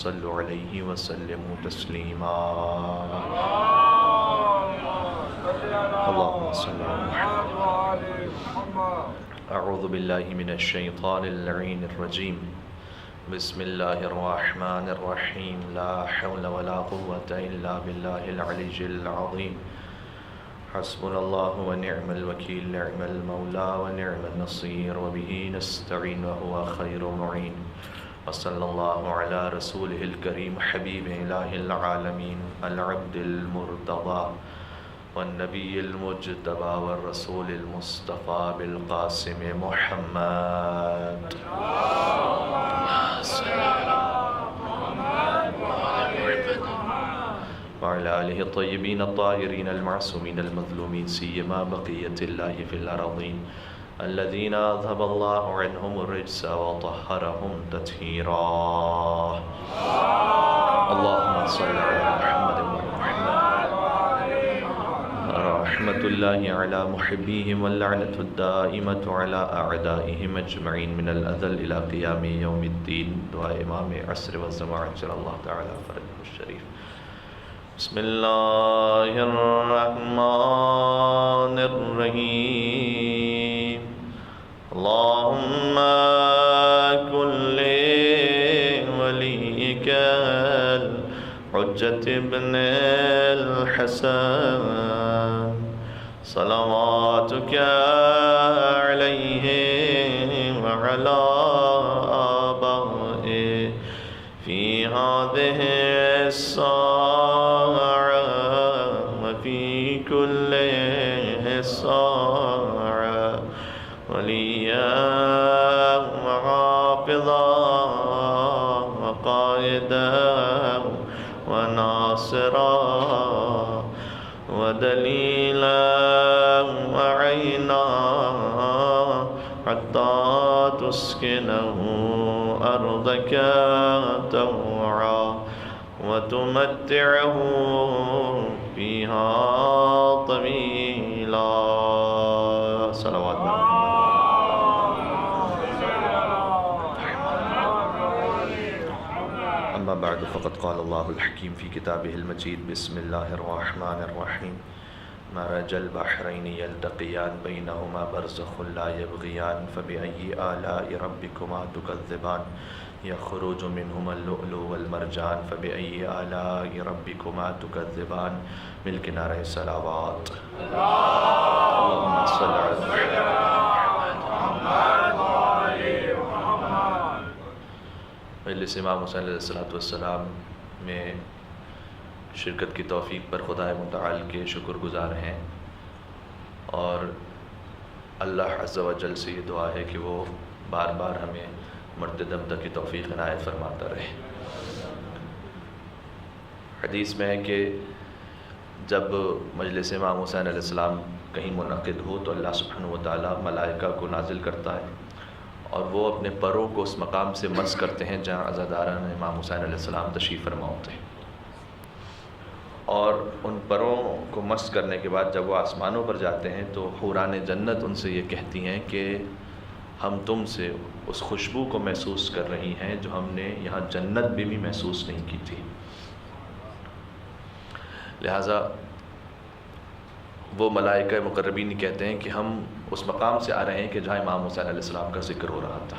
صلوا علیہ وسلموا تسلیما اللہم صل علی محمد اعوذ باللہ من الشیطان اللعین الرجیم بسم اللہ الرحمن الرحیم لا حول ولا قوة الا باللہ العلی العظیم حسبنا اللہ ونعم الوکیل نعم المولا ونعم النصیر وبہ نستعین وهو خیر معین وصلی اللہ علی رسولہ الکریم حبیب الہ العالمین العبد المرتضی والنبی المجتبى والرسول المصطفى بالقاسم محمد وعلى آله الطيبين الطاهرين المعصومين المظلومين سيما بقية الله في الأرضين الذين أذهب الله عنهم الرجس وطهرهم تطهيرا اللهم صل على محمد رحمة الله على محبيهم واللعنة الدائمة على أعدائهم أجمعين من الأذل إلى قيام يوم الدين دعاء إمام عصر والزمان عجل الله تعالى فرجه الشريف بسم الله الرحمن الرحيم اللهم كن لوليك الحجة ابن الحسن صلواتك عليه وعلى آبائه في هذه الساعة وفي كل ساعة وليا وحافظا وقائدا وناصرا ودليلا وعينا حتى تسكنه أرضك طوعا وتمتعه فيها طويلا صلوات أما بعد فقد قال الله الحكيم في كتابه المجيد بسم الله الرحمن الرحيم مرج البحرين يلتقيان بينهما برزخ لا يبغيان فبأي آلاء ربكما تكذبان يخرج منهما اللؤلؤ والمرجان فبأي آلاء ربكما تكذبان ملك نار الصلوات اللهم صل على محمد مجلس امام حسین علیہ السلام میں شرکت کی توفیق پر خدا متعال کے شکر گزار ہیں اور اللہ عز و جل سے یہ دعا ہے کہ وہ بار بار ہمیں مرتے دم تک کی توفیق عنایت فرماتا رہے۔ حدیث میں ہے کہ جب مجلس امام حسین علیہ السلام کہیں منعقد ہو تو اللہ سبحانہ و تعالیٰ ملائکہ کو نازل کرتا ہے اور وہ اپنے پروں کو اس مقام سے مس کرتے ہیں جہاں عزاداران امام حسین علیہ السلام تشریف فرما ہوتے ہیں، اور ان پروں کو مس کرنے کے بعد جب وہ آسمانوں پر جاتے ہیں تو حوران جنت ان سے یہ کہتی ہیں کہ ہم تم سے اس خوشبو کو محسوس کر رہی ہیں جو ہم نے یہاں جنت میں بھی محسوس نہیں کی تھی۔ لہٰذا وہ ملائکہ مقربین کہتے ہیں کہ ہم اس مقام سے آ رہے ہیں کہ جہاں امام حسین علیہ السلام کا ذکر ہو رہا تھا۔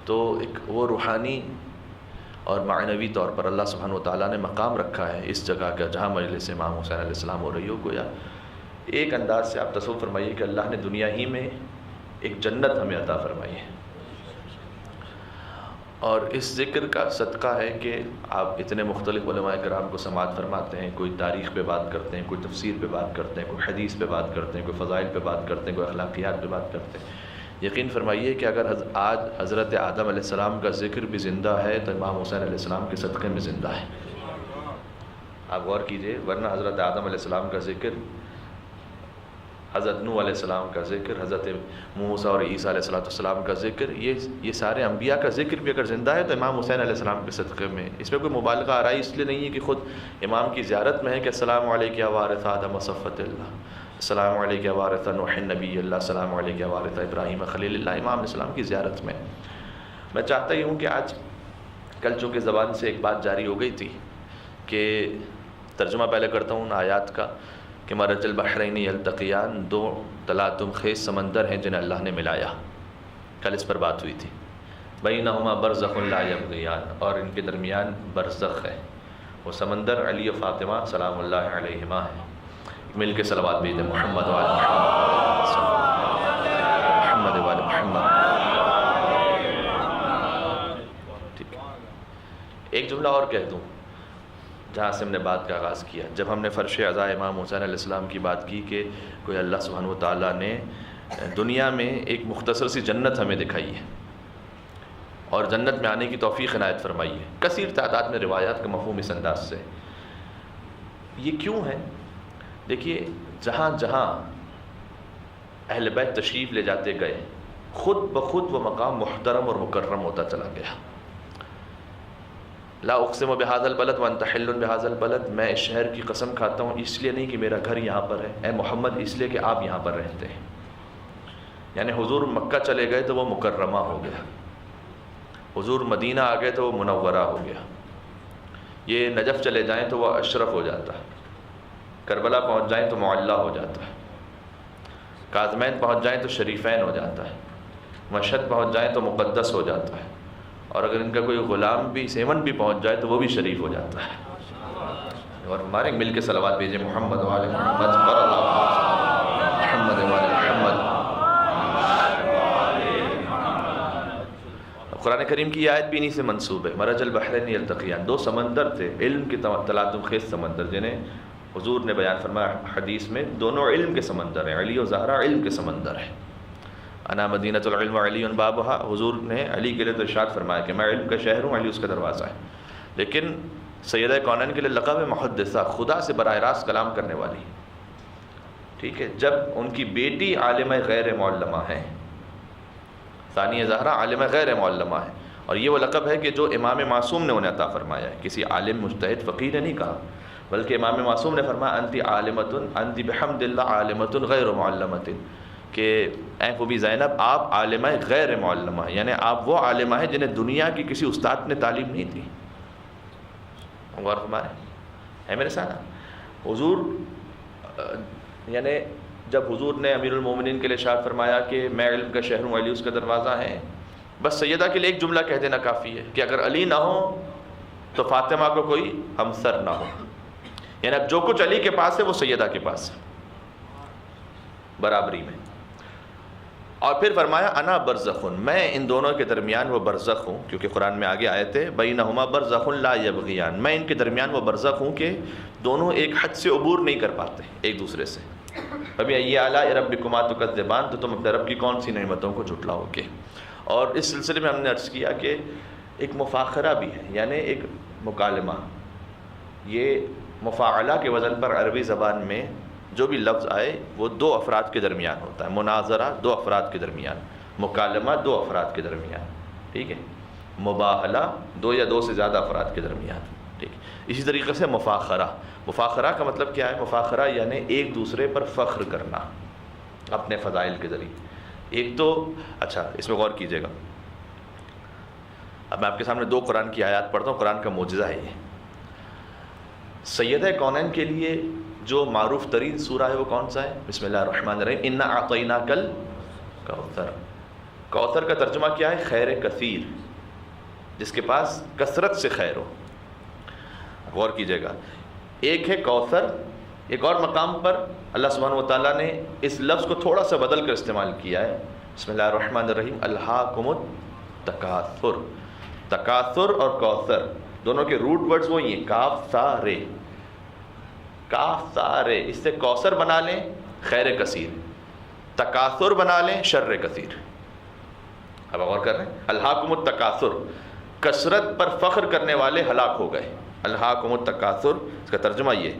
تو ایک وہ روحانی اور معنوی طور پر اللہ سبحانہ و تعالیٰ نے مقام رکھا ہے اس جگہ کا جہاں مجلس امام حسین علیہ السلام ہو رہی ہو۔ گویا ایک انداز سے آپ تصور فرمائیے کہ اللہ نے دنیا ہی میں ایک جنت ہمیں عطا فرمائی ہے، اور اس ذکر کا صدقہ ہے کہ آپ اتنے مختلف علماء کرام کو سماعت فرماتے ہیں، کوئی تاریخ پہ بات کرتے ہیں، کوئی تفسیر پہ بات کرتے ہیں، کوئی حدیث پہ بات کرتے ہیں، کوئی فضائل پہ بات کرتے ہیں، کوئی اخلاقیات پہ بات کرتے ہیں۔ یقین فرمائیے کہ اگر آج حضرت آدم علیہ السلام کا ذکر بھی زندہ ہے تو امام حسین علیہ السلام کے صدقے میں زندہ ہے۔ آپ غور کیجئے، ورنہ حضرت آدم علیہ السلام کا ذکر، حضرت نوح علیہ السلام کا ذکر، حضرت موسیٰ اور عیسیٰ علیہ السلام کا ذکر، یہ سارے انبیاء کا ذکر بھی اگر زندہ ہے تو امام حسین علیہ السلام کے صدقے میں۔ اس میں کوئی مبالغہ آرائی اس لیے نہیں ہے کہ خود امام کی زیارت میں ہے کہ السلام علیک یا وارث آدم و صفوۃ اللہ، السلام علیک یا وارث نوح نبی اللہ، السلام علیک یا وارث ابراہیم خلیل اللہ، امام علیہ السلام کی زیارت میں۔ میں چاہتا ہی ہوں کہ آج کل چونکہ زبان سے ایک بات جاری ہو گئی تھی کہ ترجمہ پہلے کرتا ہوں ان آیات کا کہ مرج البحرین یلتقیان، دو تلاطم خیز سمندر ہیں جنہیں اللہ نے ملایا، کل اس پر بات ہوئی تھی۔ بینہما برزخ لا یبغیان، اور ان کے درمیان برزخ ہے، وہ سمندر علی و فاطمہ سلام اللہ علیہما ہے۔ مل کے صلوات بھیجیں محمد وعلی محمد وعلی محمد۔ ٹھیک ہے، ایک جملہ اور کہہ دوں جہاں سے ہم نے بات کا آغاز کیا، جب ہم نے فرش عزا امام حسین علیہ السلام کی بات کی کہ کوئی اللہ سبحانہ و تعالیٰ نے دنیا میں ایک مختصر سی جنت ہمیں دکھائی ہے اور جنت میں آنے کی توفیق عنایت فرمائی ہے، کثیر تعداد میں روایات کا مفہوم اس انداز سے۔ یہ کیوں ہے؟ دیکھیے، جہاں جہاں اہل بیت تشریف لے جاتے گئے، خود بخود وہ مقام محترم اور مکرم ہوتا چلا گیا۔ لا اقسم بہذا البلد وانت حل بہذا البلد، میں اس شہر کی قسم کھاتا ہوں اس لیے نہیں کہ میرا گھر یہاں پر ہے، اے محمد اس لیے کہ آپ یہاں پر رہتے ہیں۔ یعنی حضور مکہ چلے گئے تو وہ مکرمہ ہو گیا، حضور مدینہ آ گئے تو وہ منورہ ہو گیا، یہ نجف چلے جائیں تو وہ اشرف ہو جاتا ہے، کربلا پہنچ جائیں تو معلی ہو جاتا ہے، کاظمین پہنچ جائیں تو شریفین ہو جاتا ہے، مشہد پہنچ جائیں تو مقدس ہو جاتا ہے، اور اگر ان کا کوئی غلام بھی سیون بھی پہنچ جائے تو وہ بھی شریف ہو جاتا ہے۔ اور ہمارے مل کے صلوات بھیجیں محمد وعلی محمد محمد وعلی محمد۔ قرآن کریم کی آیت بھی انہی سے منسوب ہے، مرج البحرین یلتقیان، دو سمندر تھے، علم کے تلاطم خیز سمندر، جنہیں حضور نے بیان فرمایا حدیث میں دونوں علم کے سمندر ہیں، علی و زہرا علم کے سمندر ہیں۔ انا مدینۃ العلم علی بابھا، حضور نے علی کے لیے تو ارشاد فرمایا کہ میں علم کا شہر ہوں، علی اس کا دروازہ ہے۔ لیکن سیدہ کونین کے لیے لقب محدثہ، خدا سے براہ راست کلام کرنے والی، ٹھیک ہے۔ جب ان کی بیٹی عالمہ غیر معلمہ ہے، ثانیہ زہرا عالمہ غیر معلمہ ہے، اور یہ وہ لقب ہے کہ جو امام معصوم نے انہیں عطا فرمایا ہے، کسی عالم مجتہد فقیہ نے نہیں کہا، بلکہ امام معصوم نے فرمایا انتی عالمۃ، انتی بحمد اللہ عالمۃ غیر معلمۃ، کہ اے خوبی زینب آپ عالمہ غیر معلمہ ہیں، یعنی آپ وہ عالمہ ہیں جنہیں دنیا کی کسی استاد نے تعلیم نہیں دی۔ غور فرمائیں، ہے میرے ساتھ؟ حضور یعنی جب حضور نے امیر المومنین کے لیے ارشاد فرمایا کہ میں علم کا شہر ہوں، علی اس کا دروازہ ہے، بس سیدہ کے لیے ایک جملہ کہہ دینا کافی ہے کہ اگر علی نہ ہو تو فاطمہ کو کوئی ہمسر نہ ہو، یعنی اب جو کچھ علی کے پاس ہے وہ سیدہ کے پاس ہے برابری میں۔ اور پھر فرمایا انا برزخن، میں ان دونوں کے درمیان وہ برزخ ہوں، کیونکہ قرآن میں آگے آیت ہے بینہما برزخ لا یبغیان، میں ان کے درمیان وہ برزخ ہوں کہ دونوں ایک حد سے عبور نہیں کر پاتے ایک دوسرے سے۔ فبأی آلاء ربکما تکذبان، تو تم اپنے رب کی کون سی نعمتوں کو جھٹلاؤ گے۔ اور اس سلسلے میں ہم نے عرض کیا کہ ایک مفاخرہ بھی ہے، یعنی ایک مکالمہ، یہ مفاعلہ کے وزن پر عربی زبان میں جو بھی لفظ آئے وہ دو افراد کے درمیان ہوتا ہے، مناظرہ دو افراد کے درمیان، مکالمہ دو افراد کے درمیان، ٹھیک ہے، مباہلہ دو یا دو سے زیادہ افراد کے درمیان، ٹھیک ہے۔ اسی طریقے سے مفاخرہ، مفاخرہ کا مطلب کیا ہے؟ مفاخرہ یعنی ایک دوسرے پر فخر کرنا اپنے فضائل کے ذریعے۔ ایک تو اچھا اس میں غور کیجیے گا، اب میں آپ کے سامنے دو قرآن کی آیات پڑھتا ہوں، قرآن کا معجزہ ہے یہ۔ سیدہ کونین کے لیے جو معروف ترین سورہ ہے وہ کون سا ہے؟ بسم اللہ الرحمن الرحیم، انا اعطیناک الکوثر۔ کوثر کا ترجمہ کیا ہے؟ خیر کثیر، جس کے پاس کثرت سے خیر ہو۔ غور کیجیے گا، ایک ہے کوثر، ایک اور مقام پر اللہ سبحانہ و تعالیٰ نے اس لفظ کو تھوڑا سا بدل کر استعمال کیا ہے، بسم اللہ الرحمن الرحیم، الہاکم التکاثر۔ تکاثر اور کوثر دونوں کے روٹ ورڈز وہی ہیں، کاف سا رے، کاف سا رے، اس سے کوثر بنا لیں خیر کثیر، تکاثر بنا لیں شر کثیر۔ اب غور کر رہے ہیں، الہاکم التکاثر، کثرت پر فخر کرنے والے ہلاک ہو گئے، الہاکم التکاثر، اس کا ترجمہ یہ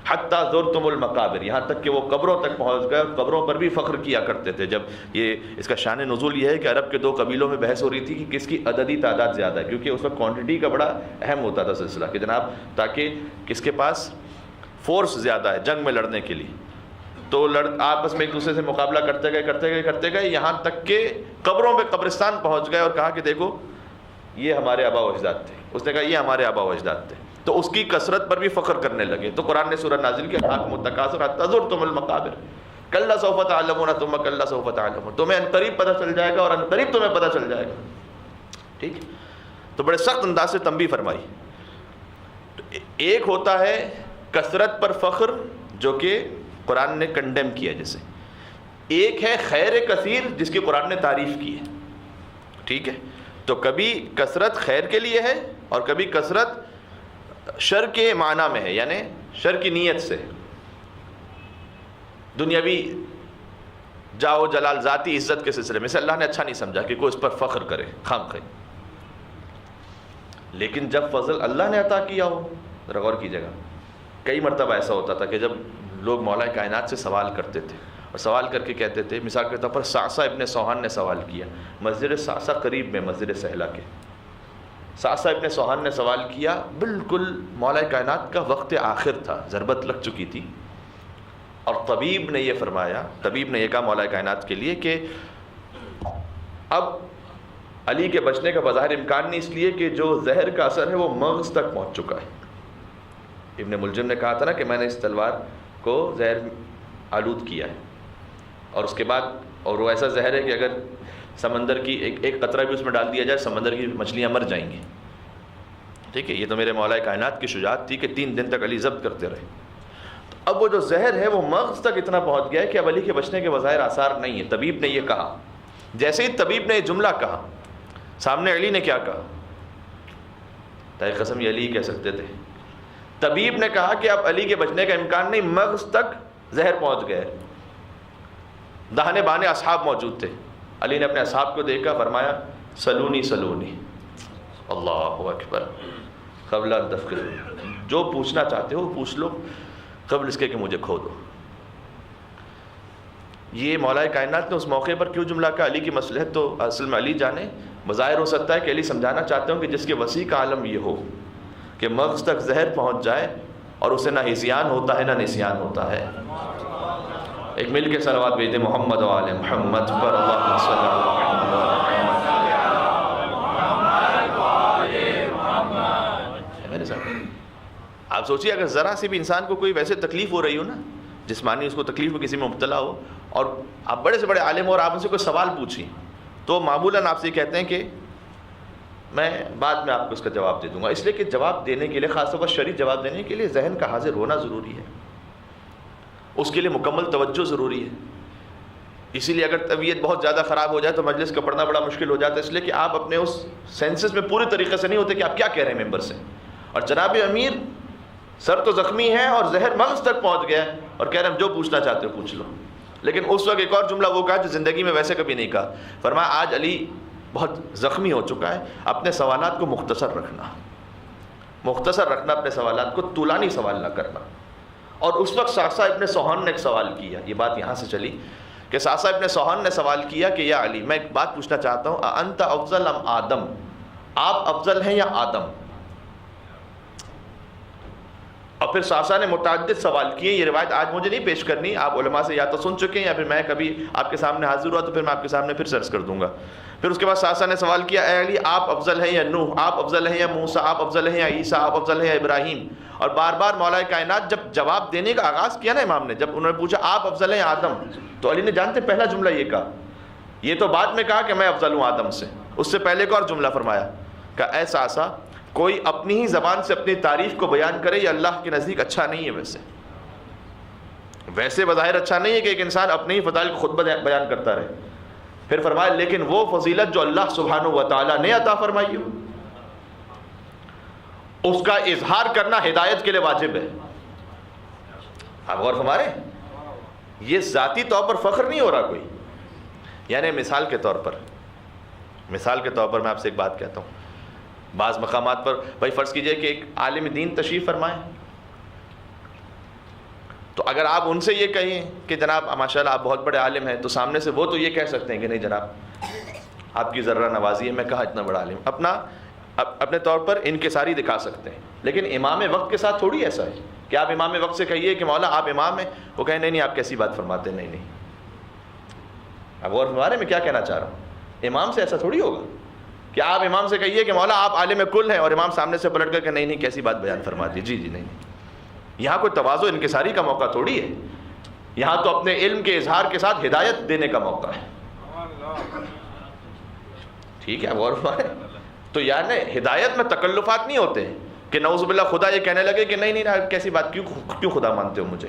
حتی زرتم المقابر، یہاں تک کہ وہ قبروں تک پہنچ گئے، قبروں پر بھی فخر کیا کرتے تھے۔ جب یہ اس کا شان نزول یہ ہے کہ عرب کے دو قبیلوں میں بحث ہو رہی تھی کہ کس کی عددی تعداد زیادہ ہے، کیونکہ اس وقت کوانٹٹی کا بڑا اہم ہوتا تھا سلسلہ کہ جناب تاکہ کس کے پاس فورس زیادہ ہے جنگ میں لڑنے کے لیے، تو آپس میں ایک دوسرے سے مقابلہ کرتے گئے یہاں تک کہ قبروں پہ قبرستان پہنچ گئے اور کہا کہ دیکھو یہ ہمارے آبا و اجداد تھے، اس نے کہا یہ ہمارے آبا و اجداد تھے، تو اس کی کثرت پر بھی فخر کرنے لگے. تو قرآن نے سورہ نازل کی الہاکم التکاثر حتی زرتم المقابر کلا سوف تعلمون ثم کلا سوف تعلمون، تمہیں ان قریب پتہ چل جائے گا اور ان قریب تمہیں پتہ چل جائے گا. ٹھیک، تو بڑے سخت انداز سے تنبیہ فرمائی. ایک ہوتا ہے کثرت پر فخر جو کہ قرآن نے کنڈیم کیا جیسے، ایک ہے خیر کثیر جس کی قرآن نے تعریف کی ہے. ٹھیک ہے، تو کبھی کثرت خیر کے لیے ہے اور کبھی کثرت شر کے معنی میں ہے، یعنی شر کی نیت سے، دنیاوی جاؤ جلال ذاتی عزت کے سلسلے میں سے اللہ نے اچھا نہیں سمجھا کہ کوئی اس پر فخر کرے خام خواہ. لیکن جب فضل اللہ نے عطا کیا ہو، ذرا غور کیجیے گا، کئی مرتبہ ایسا ہوتا تھا کہ جب لوگ مولا کائنات سے سوال کرتے تھے اور سوال کر کے کہتے تھے، مثال کے طور پر صعصع ابن سوحان نے سوال کیا، مسجد صعصع قریب میں مسجد سہلا کے، صعصع ابن سوحان نے سوال کیا، بالکل مولا کائنات کا وقت آخر تھا، ضربت لگ چکی تھی، اور طبیب نے یہ فرمایا، طبیب نے یہ کہا مولا کائنات کے لیے کہ اب علی کے بچنے کا بظاہر امکان نہیں، اس لیے کہ جو زہر کا اثر ہے وہ مغز تک پہنچ چکا ہے. ابن ملجم نے کہا تھا نا کہ میں نے اس تلوار کو زہر آلود کیا ہے، اور اس کے بعد اور وہ ایسا زہر ہے کہ اگر سمندر کی ایک قطرہ بھی اس میں ڈال دیا جائے سمندر کی مچھلیاں مر جائیں گی. ٹھیک ہے، یہ تو میرے مولا کائنات کی شجاعت تھی کہ 3 دن تک علی ضبط کرتے رہے. اب وہ جو زہر ہے وہ مغز تک اتنا پہنچ گیا ہے کہ اب علی کے بچنے کے بظاہر آثار نہیں ہیں. طبیب نے یہ کہا، جیسے ہی طبیب نے یہ جملہ کہا، سامنے علی نے کیا کہا؟ تائی قسم یہ علی کہہ سکتے تھے. طبیب نے کہا کہ اب علی کے بچنے کا امکان نہیں، مغز تک زہر پہنچ گئے. دہانے بانے اصحاب موجود تھے. علی نے اپنے اصحاب کو دیکھا، فرمایا سلونی سلونی، اللہ اکبر، قبل ان تفکروا، جو پوچھنا چاہتے ہو پوچھ لو قبل اس کے کہ مجھے کھو دو. یہ مولا کائنات نے اس موقع پر کیوں جملہ کہا؟ علی کی مصلحت تو اصل میں علی جانے. بظاہر ہو سکتا ہے کہ علی سمجھانا چاہتے ہوں کہ جس کے وسیع کا عالم یہ ہو کہ مغز تک زہر پہنچ جائے اور اسے نہ ہذیان ہوتا ہے نہ نسیان ہوتا ہے. ایک مل کے صلوات بھیجیں محمد و آل محمد پر، اللہم صلی اللہ. میرے ساتھ آپ سوچیے اگر ذرا سی بھی انسان کو کوئی ویسے تکلیف ہو رہی ہو نا، جسمانی اس کو تکلیف میں کسی میں مبتلا ہو، اور آپ بڑے سے بڑے عالم ہو اور آپ ان سے کوئی سوال پوچھیں، تو معمولاً آپ سے کہتے ہیں کہ میں بعد میں آپ کو اس کا جواب دے دوں گا. اس لیے کہ جواب دینے کے لیے، خاص طور پر شرعی جواب دینے کے لیے ذہن کا حاضر ہونا ضروری ہے، اس کے لیے مکمل توجہ ضروری ہے. اسی لیے اگر طبیعت بہت زیادہ خراب ہو جائے تو مجلس کا پڑھنا بڑا مشکل ہو جاتا ہے، اس لیے کہ آپ اپنے اس سینسز میں پوری طریقے سے نہیں ہوتے کہ آپ کیا کہہ رہے ہیں ممبر سے. اور جناب امیر سر تو زخمی ہے اور زہر مغز تک پہنچ گیا ہے اور کہہ رہے ہیں جو پوچھنا چاہتے ہو پوچھ لو. لیکن اس وقت ایک اور جملہ وہ کہا جو زندگی میں ویسے کبھی نہیں کہا. فرمایا آج علی بہت زخمی ہو چکا ہے، اپنے سوالات کو مختصر رکھنا اپنے سوالات کو، طولانی سوال نہ کرنا. اور اس وقت صعصع ابن سوحان نے ایک سوال کیا، یہ بات یہاں سے چلی کہ صعصع ابن سوحان نے سوال کیا کہ یا علی میں ایک بات پوچھنا چاہتا ہوں، انت افضل ام آدم، آپ افضل ہیں یا آدم؟ اور پھر صعصع نے متعدد سوال کیے. یہ روایت آج مجھے نہیں پیش کرنی، آپ علماء سے یا تو سن چکے ہیں یا پھر میں کبھی آپ کے سامنے حاضر ہوا تو پھر میں آپ کے سامنے پھر سرچ کر دوں گا. پھر اس کے بعد صعصع نے سوال کیا، اے علی آپ افضل ہیں یا نوح، آپ افضل ہیں یا موسیٰ، آپ افضل ہیں یا عیسیٰ، آپ افضل ہیں یا ابراہیم؟ اور بار بار مولا کائنات جب جواب دینے کا آغاز کیا نا امام نے، جب انہوں نے پوچھا آپ افضل ہیں یا آدم، تو علی نے جانتے پہلا جملہ یہ کہا. یہ تو بعد میں کہا کہ میں افضل ہوں آدم سے، اس سے پہلے کا اور جملہ فرمایا کہ اے صعصع کوئی اپنی ہی زبان سے اپنی تعریف کو بیان کرے یہ اللہ کے نزدیک اچھا نہیں ہے. ویسے بظاہر اچھا نہیں ہے کہ ایک انسان اپنے ہی فضائل کو خود بیان کرتا رہے. پھر فرمایا لیکن وہ فضیلت جو اللہ سبحانہ و تعالیٰ نے عطا فرمائی ہو اس کا اظہار کرنا ہدایت کے لیے واجب ہے. آپ غور فرمائیں، یہ ذاتی طور پر فخر نہیں ہو رہا کوئی. یعنی مثال کے طور پر میں آپ سے ایک بات کہتا ہوں. بعض مقامات پر بھائی فرض کیجئے کہ ایک عالم دین تشریف فرمائیں، تو اگر آپ ان سے یہ کہیں کہ جناب ماشاءاللہ آپ بہت بڑے عالم ہیں، تو سامنے سے وہ تو یہ کہہ سکتے ہیں کہ نہیں جناب آپ کی ذرہ نوازی ہے، میں کہا اتنا بڑا عالم، اپنے طور پر انکساری دکھا سکتے ہیں. لیکن امام وقت کے ساتھ تھوڑی ایسا ہے کہ آپ امام وقت سے کہیے کہ مولا آپ امام ہیں، وہ کہیں نہیں آپ کیسی بات فرماتے ہیں. نہیں آپ غور فرما رہے ہیں میں کیا کہنا چاہ رہا ہوں. امام سے ایسا تھوڑی ہوگا کہ آپ امام سے کہیے کہ مولا آپ عالم کل ہیں، اور امام سامنے سے پلٹ کر کہ نہیں کیسی بات بیان فرما دی، جی نہیں. یہاں کوئی تواضع انکساری کا موقع تھوڑی ہے، یہاں تو اپنے علم کے اظہار کے ساتھ ہدایت دینے کا موقع ہے. ٹھیک ہے، غور فرمائیں. تو یعنی ہدایت میں تکلفات نہیں ہوتے کہ نعوذ باللہ خدا یہ کہنے لگے کہ نہیں کیسی بات، کیوں خدا مانتے ہو مجھے،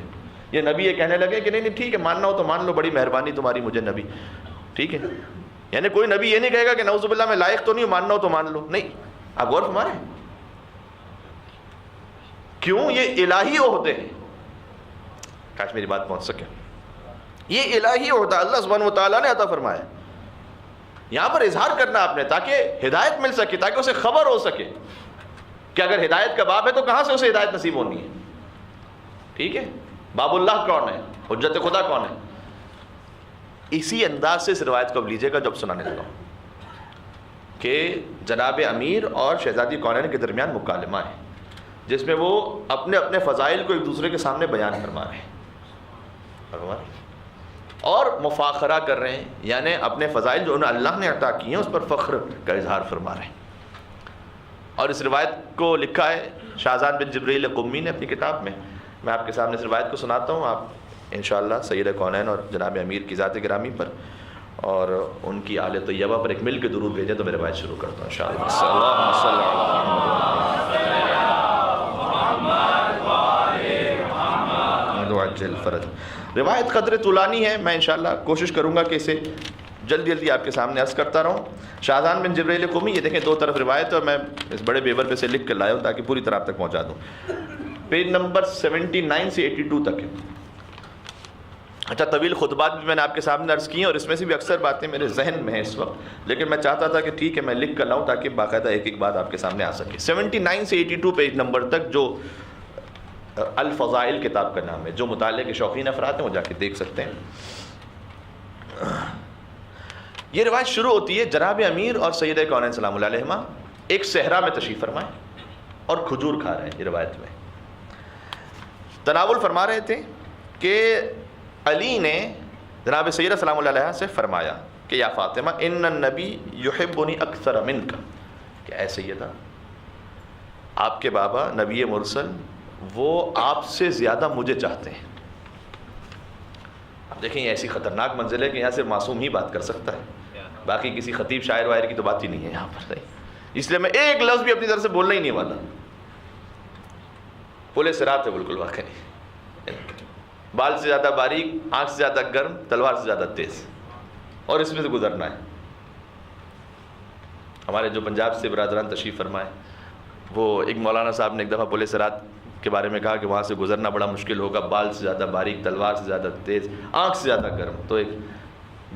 یہ نبی یہ کہنے لگے کہ نہیں ٹھیک ہے ماننا ہو تو مان لو، بڑی مہربانی تمہاری مجھے نبی. ٹھیک ہے، یعنی کوئی نبی یہ نہیں کہے گا کہ نعوذ باللہ میں لائق تو نہیں ہوں، ماننا ہو تو مان لو. نہیں، آپ غور فرمائیں. کیوں؟ یہ الہی عہدے ہیں. کاش میری بات پہنچ سکے. یہ الہی عہدہ اللہ سبحانہ و تعالیٰ نے عطا فرمایا. یہاں پر اظہار کرنا آپ نے تاکہ ہدایت مل سکے، تاکہ اسے خبر ہو سکے کہ اگر ہدایت کا باب ہے تو کہاں سے اسے ہدایت نصیب ہونی ہے. ٹھیک ہے، باب اللہ کون ہے، حجت خدا کون ہے. اسی انداز سے اس روایت کو اب لیجیے گا جب سنانے لگا کہ جناب امیر اور شہزادی کونین کے درمیان مکالمہ ہے، جس میں وہ اپنے اپنے فضائل کو ایک دوسرے کے سامنے بیان فرما رہے ہیں اور مفاخرہ کر رہے ہیں، یعنی اپنے فضائل جو انہیں اللہ نے عطا کیے ہیں اس پر فخر کا اظہار فرما رہے ہیں. اور اس روایت کو لکھا ہے شاہزان بن جبریل قمی نے اپنی کتاب میں. میں آپ کے سامنے اس روایت کو سناتا ہوں، آپ انشاءاللہ سید کونین اور جناب امیر کی ذات گرامی پر اور ان کی آل طیبہ پر ایک مل کے درود بھیجیں تو میں روایت شروع کرتا ہوں انشاءاللہ. اللہم صلی علی محمد. روایت قدر طولانی ہے، میں انشاءاللہ کوشش کروں گا کہ اسے جلدی جلدی آپ کے سامنے عرض کرتا رہوں. شاہزان بن جبریل قمی، یہ دیکھیں دو طرف روایت ہے اور میں اس بڑے پیپر پہ سے لکھ کر لایا ہوں تاکہ پوری طرح آپ تک پہنچا دوں. پیج نمبر 79 سے 82 تک ہے. اچھا، طویل خطبات بھی میں نے آپ کے سامنے عرض کی ہیں اور اس میں سے بھی اکثر باتیں میرے ذہن میں ہیں اس وقت، لیکن میں چاہتا تھا کہ ٹھیک ہے میں لکھ کر لاؤں تاکہ باقاعدہ ایک ایک بات آپ کے سامنے آ سکے. 79 سے 82 پیج نمبر تک جو الفضائل کتاب کا نام ہے، جو مطالعے کے شوقین افراد ہیں وہ جا کے دیکھ سکتے ہیں. یہ روایت شروع ہوتی ہے جناب امیر اور سید کونین سلام اللہ علیہما ایک صحرا میں تشریف فرمائے اور کھجور کھا رہے ہیں. یہ روایت میں تناول فرما رہے تھے کہ علی نے جناب سیدہ سلام اللہ علیہ سے فرمایا کہ یا فاطمہ ان النبی یحبنی اکثر منک، کہ اے سیدہ آپ کے بابا نبی مرسل وہ آپ سے زیادہ مجھے چاہتے ہیں. اب دیکھیں یہ ایسی خطرناک منزل ہے کہ یہاں صرف معصوم ہی بات کر سکتا ہے، باقی کسی خطیب شاعر وائر کی تو بات ہی نہیں ہے یہاں پر. اس لیے میں ایک لفظ بھی اپنی طرف سے بولنا ہی نہیں والا. پل صراط ہے بالکل واقعی، بال سے زیادہ باریک، آنکھ سے زیادہ گرم، تلوار سے زیادہ تیز، اور اس میں سے گزرنا ہے. ہمارے جو پنجاب سے برادران تشریف فرمائے، وہ ایک مولانا صاحب نے ایک دفعہ پل صراط کے بارے میں کہا کہ وہاں سے گزرنا بڑا مشکل ہوگا، بال سے زیادہ باریک، تلوار سے زیادہ تیز، آنکھ سے زیادہ گرم. تو ایک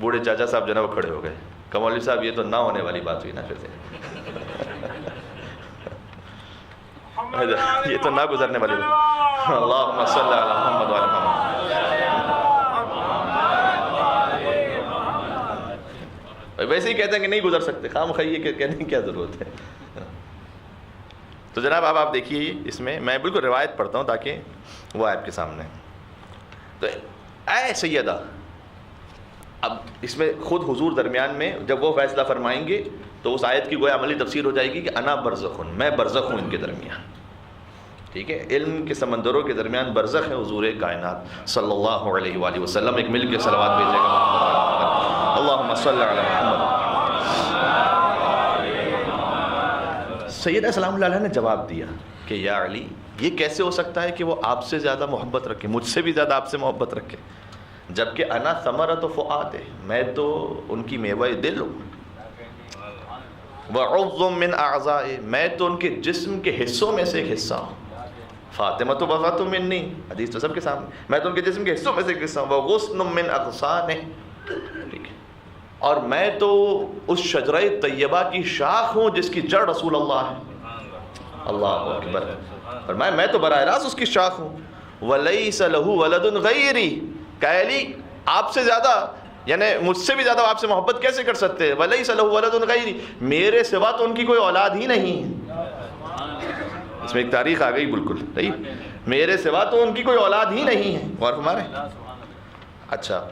بوڑھے چاچا صاحب جو ہے وہ کھڑے ہو گئے کہ مولوی صاحب یہ تو نہ ہونے والی بات ہوئی نا، پھر سے یہ تو نہ گزرنے والی بات. اللہم صلی علی محمد وعلی محمد. ویسے ہی کہتے ہیں کہ نہیں گزر سکتے، خام خواہ یہ کہنے کی کیا ضرورت ہے. تو جناب اب آپ دیکھیے اس میں میں بالکل روایت پڑھتا ہوں تاکہ وہ آپ کے سامنے. تو اے سیدہ، اب اس میں خود حضور درمیان میں جب وہ فیصلہ فرمائیں گے تو اس آیت کی گویا عملی تفسیر ہو جائے گی کہ انا برزخن، میں برزخ ہوں ان کے درمیان. ٹھیک ہے، علم کے سمندروں کے درمیان برزخ ہے حضور کائنات صلی اللہ علیہ وآلہ وسلم. ایک مل کے صلوات بھیجے گا، اللہم صلی علی محمد. سیدہ سلام اللہ علیہ نے جواب دیا کہ یا علی، یہ کیسے ہو سکتا ہے کہ وہ آپ سے زیادہ محبت رکھے، مجھ سے بھی زیادہ آپ سے محبت رکھے، جبکہ انا ثمرۃ فؤاد، میں تو ان کی میوہ دل ہوں، وعضو من اعضاء، میں تو ان کے جسم کے حصوں میں سے ایک حصہ ہوں. فاطمہ تو بضعۃ منی، حدیث تو سب کے سامنے، میں تو ان کے جسم کے حصوں میں سے ایک حصہ ہوں. وغصن من اغصانہ، ٹھیک ہے، اور میں تو اس شجرہ طیبہ کی شاخ ہوں جس کی جڑ رسول اللہ ہے. اللہ اکبر. فرمایا میں تو براہ راست اس کی شاخ ہوں. ولیس لہ ولد غیری، کہ علی آپ سے زیادہ، یعنی مجھ سے بھی زیادہ آپ سے محبت کیسے کر سکتے ہیں. ولیس لہ ولد غیری، میرے سوا تو ان کی کوئی اولاد ہی نہیں ہے. اس میں ایک تاریخ آ گئی بالکل صحیح، میرے سوا تو ان کی کوئی اولاد ہی نہیں ہے. غور فرما رہے ہیں. اچھا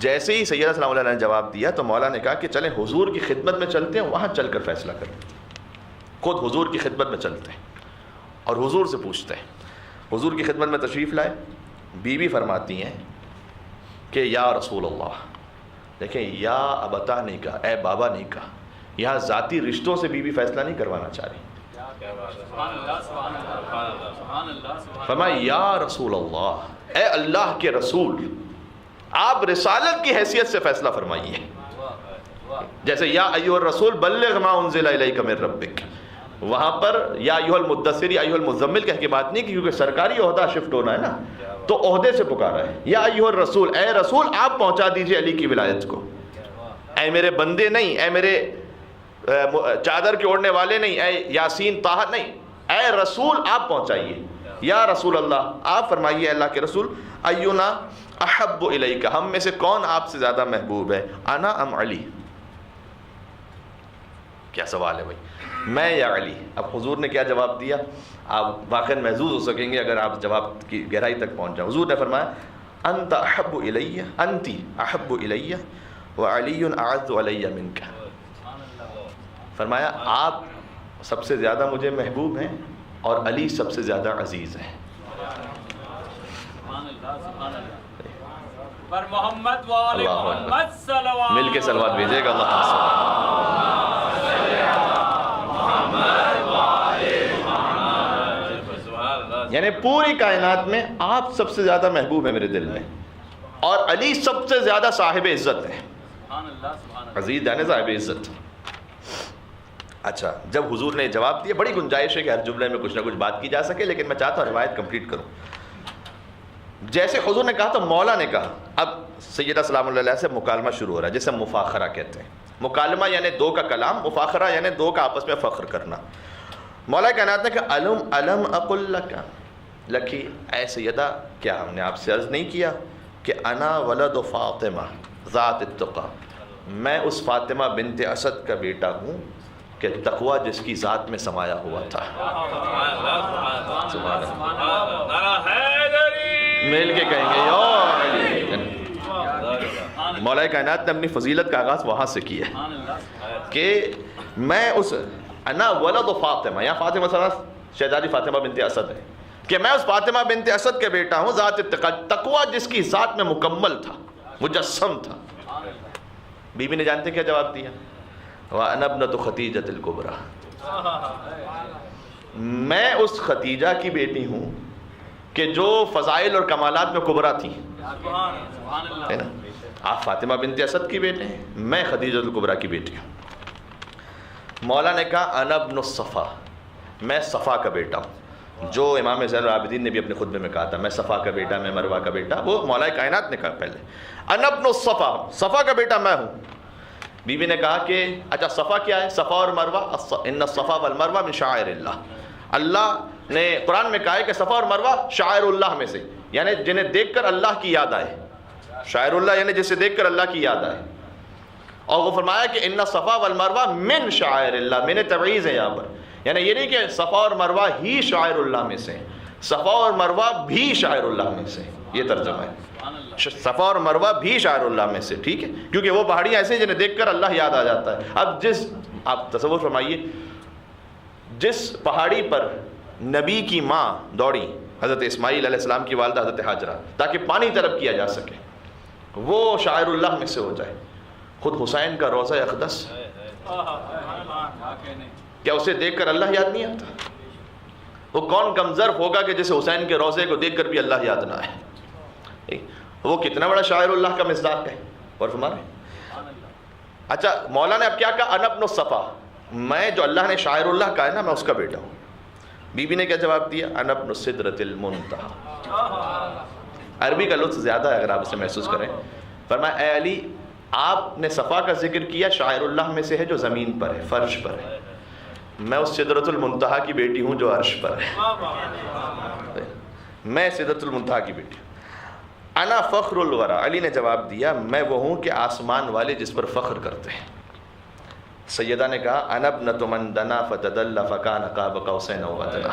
جیسے ہی سیدہ سلام اللہ علیہ نے جواب دیا تو مولا نے کہا کہ چلیں حضور کی خدمت میں چلتے ہیں، وہاں چل کر فیصلہ کریں. خود حضور کی خدمت میں چلتے ہیں اور حضور سے پوچھتے ہیں. حضور کی خدمت میں تشریف لائے. بیوی فرماتی ہیں کہ یا رسول اللہ، دیکھیں یا ابتا نہیں کہا، اے بابا نہیں کہا، یہاں ذاتی رشتوں سے بیوی فیصلہ نہیں کروانا چاہ رہی. فرمایا یا رسول اللہ، اے اللہ کے رسول، آپ رسالت کی حیثیت سے فیصلہ فرمائیے. جیسے یا ایھا الرسول بلغ ما انزل الیک من ربک، وہاں پر یا ایھا المدثر یا ایھا المزمل کہہ کے بات نہیں، کیونکہ سرکاری عہدہ شفٹ ہونا ہے نا، تو عہدے سے پکارا ہے. یا ایھا الرسول، اے رسول آپ پہنچا دیجئے علی کی ولایت کو. اے میرے بندے نہیں، اے میرے چادر کے اوڑھنے والے نہیں، اے یاسین طٰہٰ نہیں، اے رسول آپ پہنچائیے. یا رسول اللہ، آپ فرمائیے اللہ کے رسول، اینا احب الیک، ہم میں سے کون آپ سے زیادہ محبوب ہے، انا ام علی؟ کیا سوال ہے بھائی، میں یا علی؟ اب حضور نے کیا جواب دیا آپ واقعا محظوظ ہو سکیں گے اگر آپ جواب کی گہرائی تک پہنچ جائیں. حضور نے فرمایا انت احب الی، انتی احب الی وعلی اعز علی منک. فرمایا آپ سب سے زیادہ مجھے محبوب ہیں اور علی سب سے زیادہ عزیز ہیں. پر محمد وآل محمد صلوات، مل کے صلوات بھیجے گا اللہ. یعنی پوری کائنات میں آپ سب سے زیادہ محبوب ہیں میرے دل میں، اور علی سب سے زیادہ صاحب عزت ہے. عزیز یعنی صاحب عزت. اچھا، جب حضور نے جواب دیا، بڑی گنجائش ہے کہ ہر جملے میں کچھ نہ کچھ بات کی جا سکے، لیکن میں چاہتا ہوں روایت کمپلیٹ کروں. جیسے حضور نے کہا تو مولا نے کہا. اب سیدہ سلام اللہ علیہ سے مکالمہ شروع ہو رہا ہے، جسے مفاخرہ کہتے ہیں. مکالمہ یعنی دو کا کلام، مفاخرہ یعنی دو کا آپس میں فخر کرنا. مولا کائنات نے کہا الم اقل لک، لکی اے سیدہ کیا ہم نے آپ سے عرض نہیں کیا کہ انا ولد فاطمہ ذات التقیٰ، میں اس فاطمہ بنت اسد کا بیٹا ہوں کہ تقوی جس کی ذات میں سمایا ہوا تھا. مل کے کہیں گے یا علی. مولا کائنات نے اپنی فضیلت کا آغاز وہاں سے کیا کہ میں اس انا ولد فاطمہ، یا فاطمہ صلی اللہ شہزادی فاطمہ بنت اسد ہے، کہ میں اس فاطمہ بنت اسد کے بیٹا ہوں ذات التقیٰ، تقوی جس کی ذات میں مکمل تھا، مجسم تھا. بی نے جانتے کیا جواب دیا؟ وَأَنَا ابْنَةُ خَدِیجَةِ الْكُبْرىٰ، میں اس خدیجہ کی بیٹی ہوں کہ جو فضائل اور کمالات میں کبریٰ تھیں. ہے نا، آپ فاطمہ بنت اسد کی بیٹے ہیں، میں خدیجہ الکبریٰ کی بیٹی ہوں. مولا نے کہا انا ابن الصفا، میں صفا کا بیٹا ہوں، جو امام زین العابدین نے بھی اپنے خطبے میں کہا تھا میں صفا کا بیٹا، میں مروہ کا بیٹا. وہ مولا کائنات نے کہا پہلے انا ابن الصفا، صفا کا بیٹا میں ہوں. بی بی نے کہا کہ اچھا صفا کیا ہے؟ صفا اور مروہ، ان الصفا والمروہ من شعائر اللہ. اللہ نے قرآن میں کہا ہے کہ صفا اور مروہ شعائر اللہ میں سے، یعنی جنہیں دیکھ کر اللہ کی یاد آئے. شاعر اللہ یعنی جسے دیکھ کر اللہ کی یاد آئے. اور وہ فرمایا کہ ان الصفا والمروہ من شعائر اللہ، میں نے تبعیض ہے یہاں پر، یعنی یہ نہیں کہ صفا اور مروہ ہی شعائر اللہ میں سے، صفا اور مروہ بھی شعائر اللہ میں سے. یہ ترجمہ ہے، صفا اور مروہ بھی شعائر اللہ میں سے. ٹھیک ہے، کیونکہ وہ پہاڑیاں ایسے جنہیں دیکھ کر اللہ یاد آ جاتا ہے. اب آپ تصور فرمائیے، جس پہاڑی پر نبی کی ماں دوڑی، حضرت اسماعیل علیہ السلام کی والدہ حضرت ہاجرہ، تاکہ پانی طلب کیا جا سکے، وہ شاعر اللہ میں سے ہو جائے. خود حسین کا روضہ اقدس، کیا اسے دیکھ کر اللہ یاد نہیں آتا؟ وہ کون کم ظرف ہوگا کہ جسے حسین کے روضے کو دیکھ کر بھی اللہ یاد نہ آئے؟ وہ کتنا بڑا شاعر اللہ کا مصداق ہے. اور فرمائے اچھا مولا نے اب کیا کہا؟ انا ابن الصفا، میں جو اللہ نے شاعر اللہ کہا ہے نا، میں اس کا بیٹا ہوں. بی بی نے کیا جواب دیا؟ انا ابن السدرۃ المنتہی. عربی کا لطف زیادہ ہے اگر آپ اسے محسوس کریں. فرمایا اے علی، آپ نے صفا کا ذکر کیا، شاعر اللہ میں سے ہے جو زمین پر ہے، فرش پر ہے. میں اس سدرۃ المنتہی کی بیٹی ہوں جو عرش پر ہے. میں سدرۃ المنتہی کی بیٹی ہوں. انا فخر الورا، علی نے جواب دیا میں وہ ہوں کہ آسمان والے جس پر فخر کرتے ہیں. سیدہ نے کہا انا ابنۃ من دنا فتدلی فکان قاب قوسین او ادنی،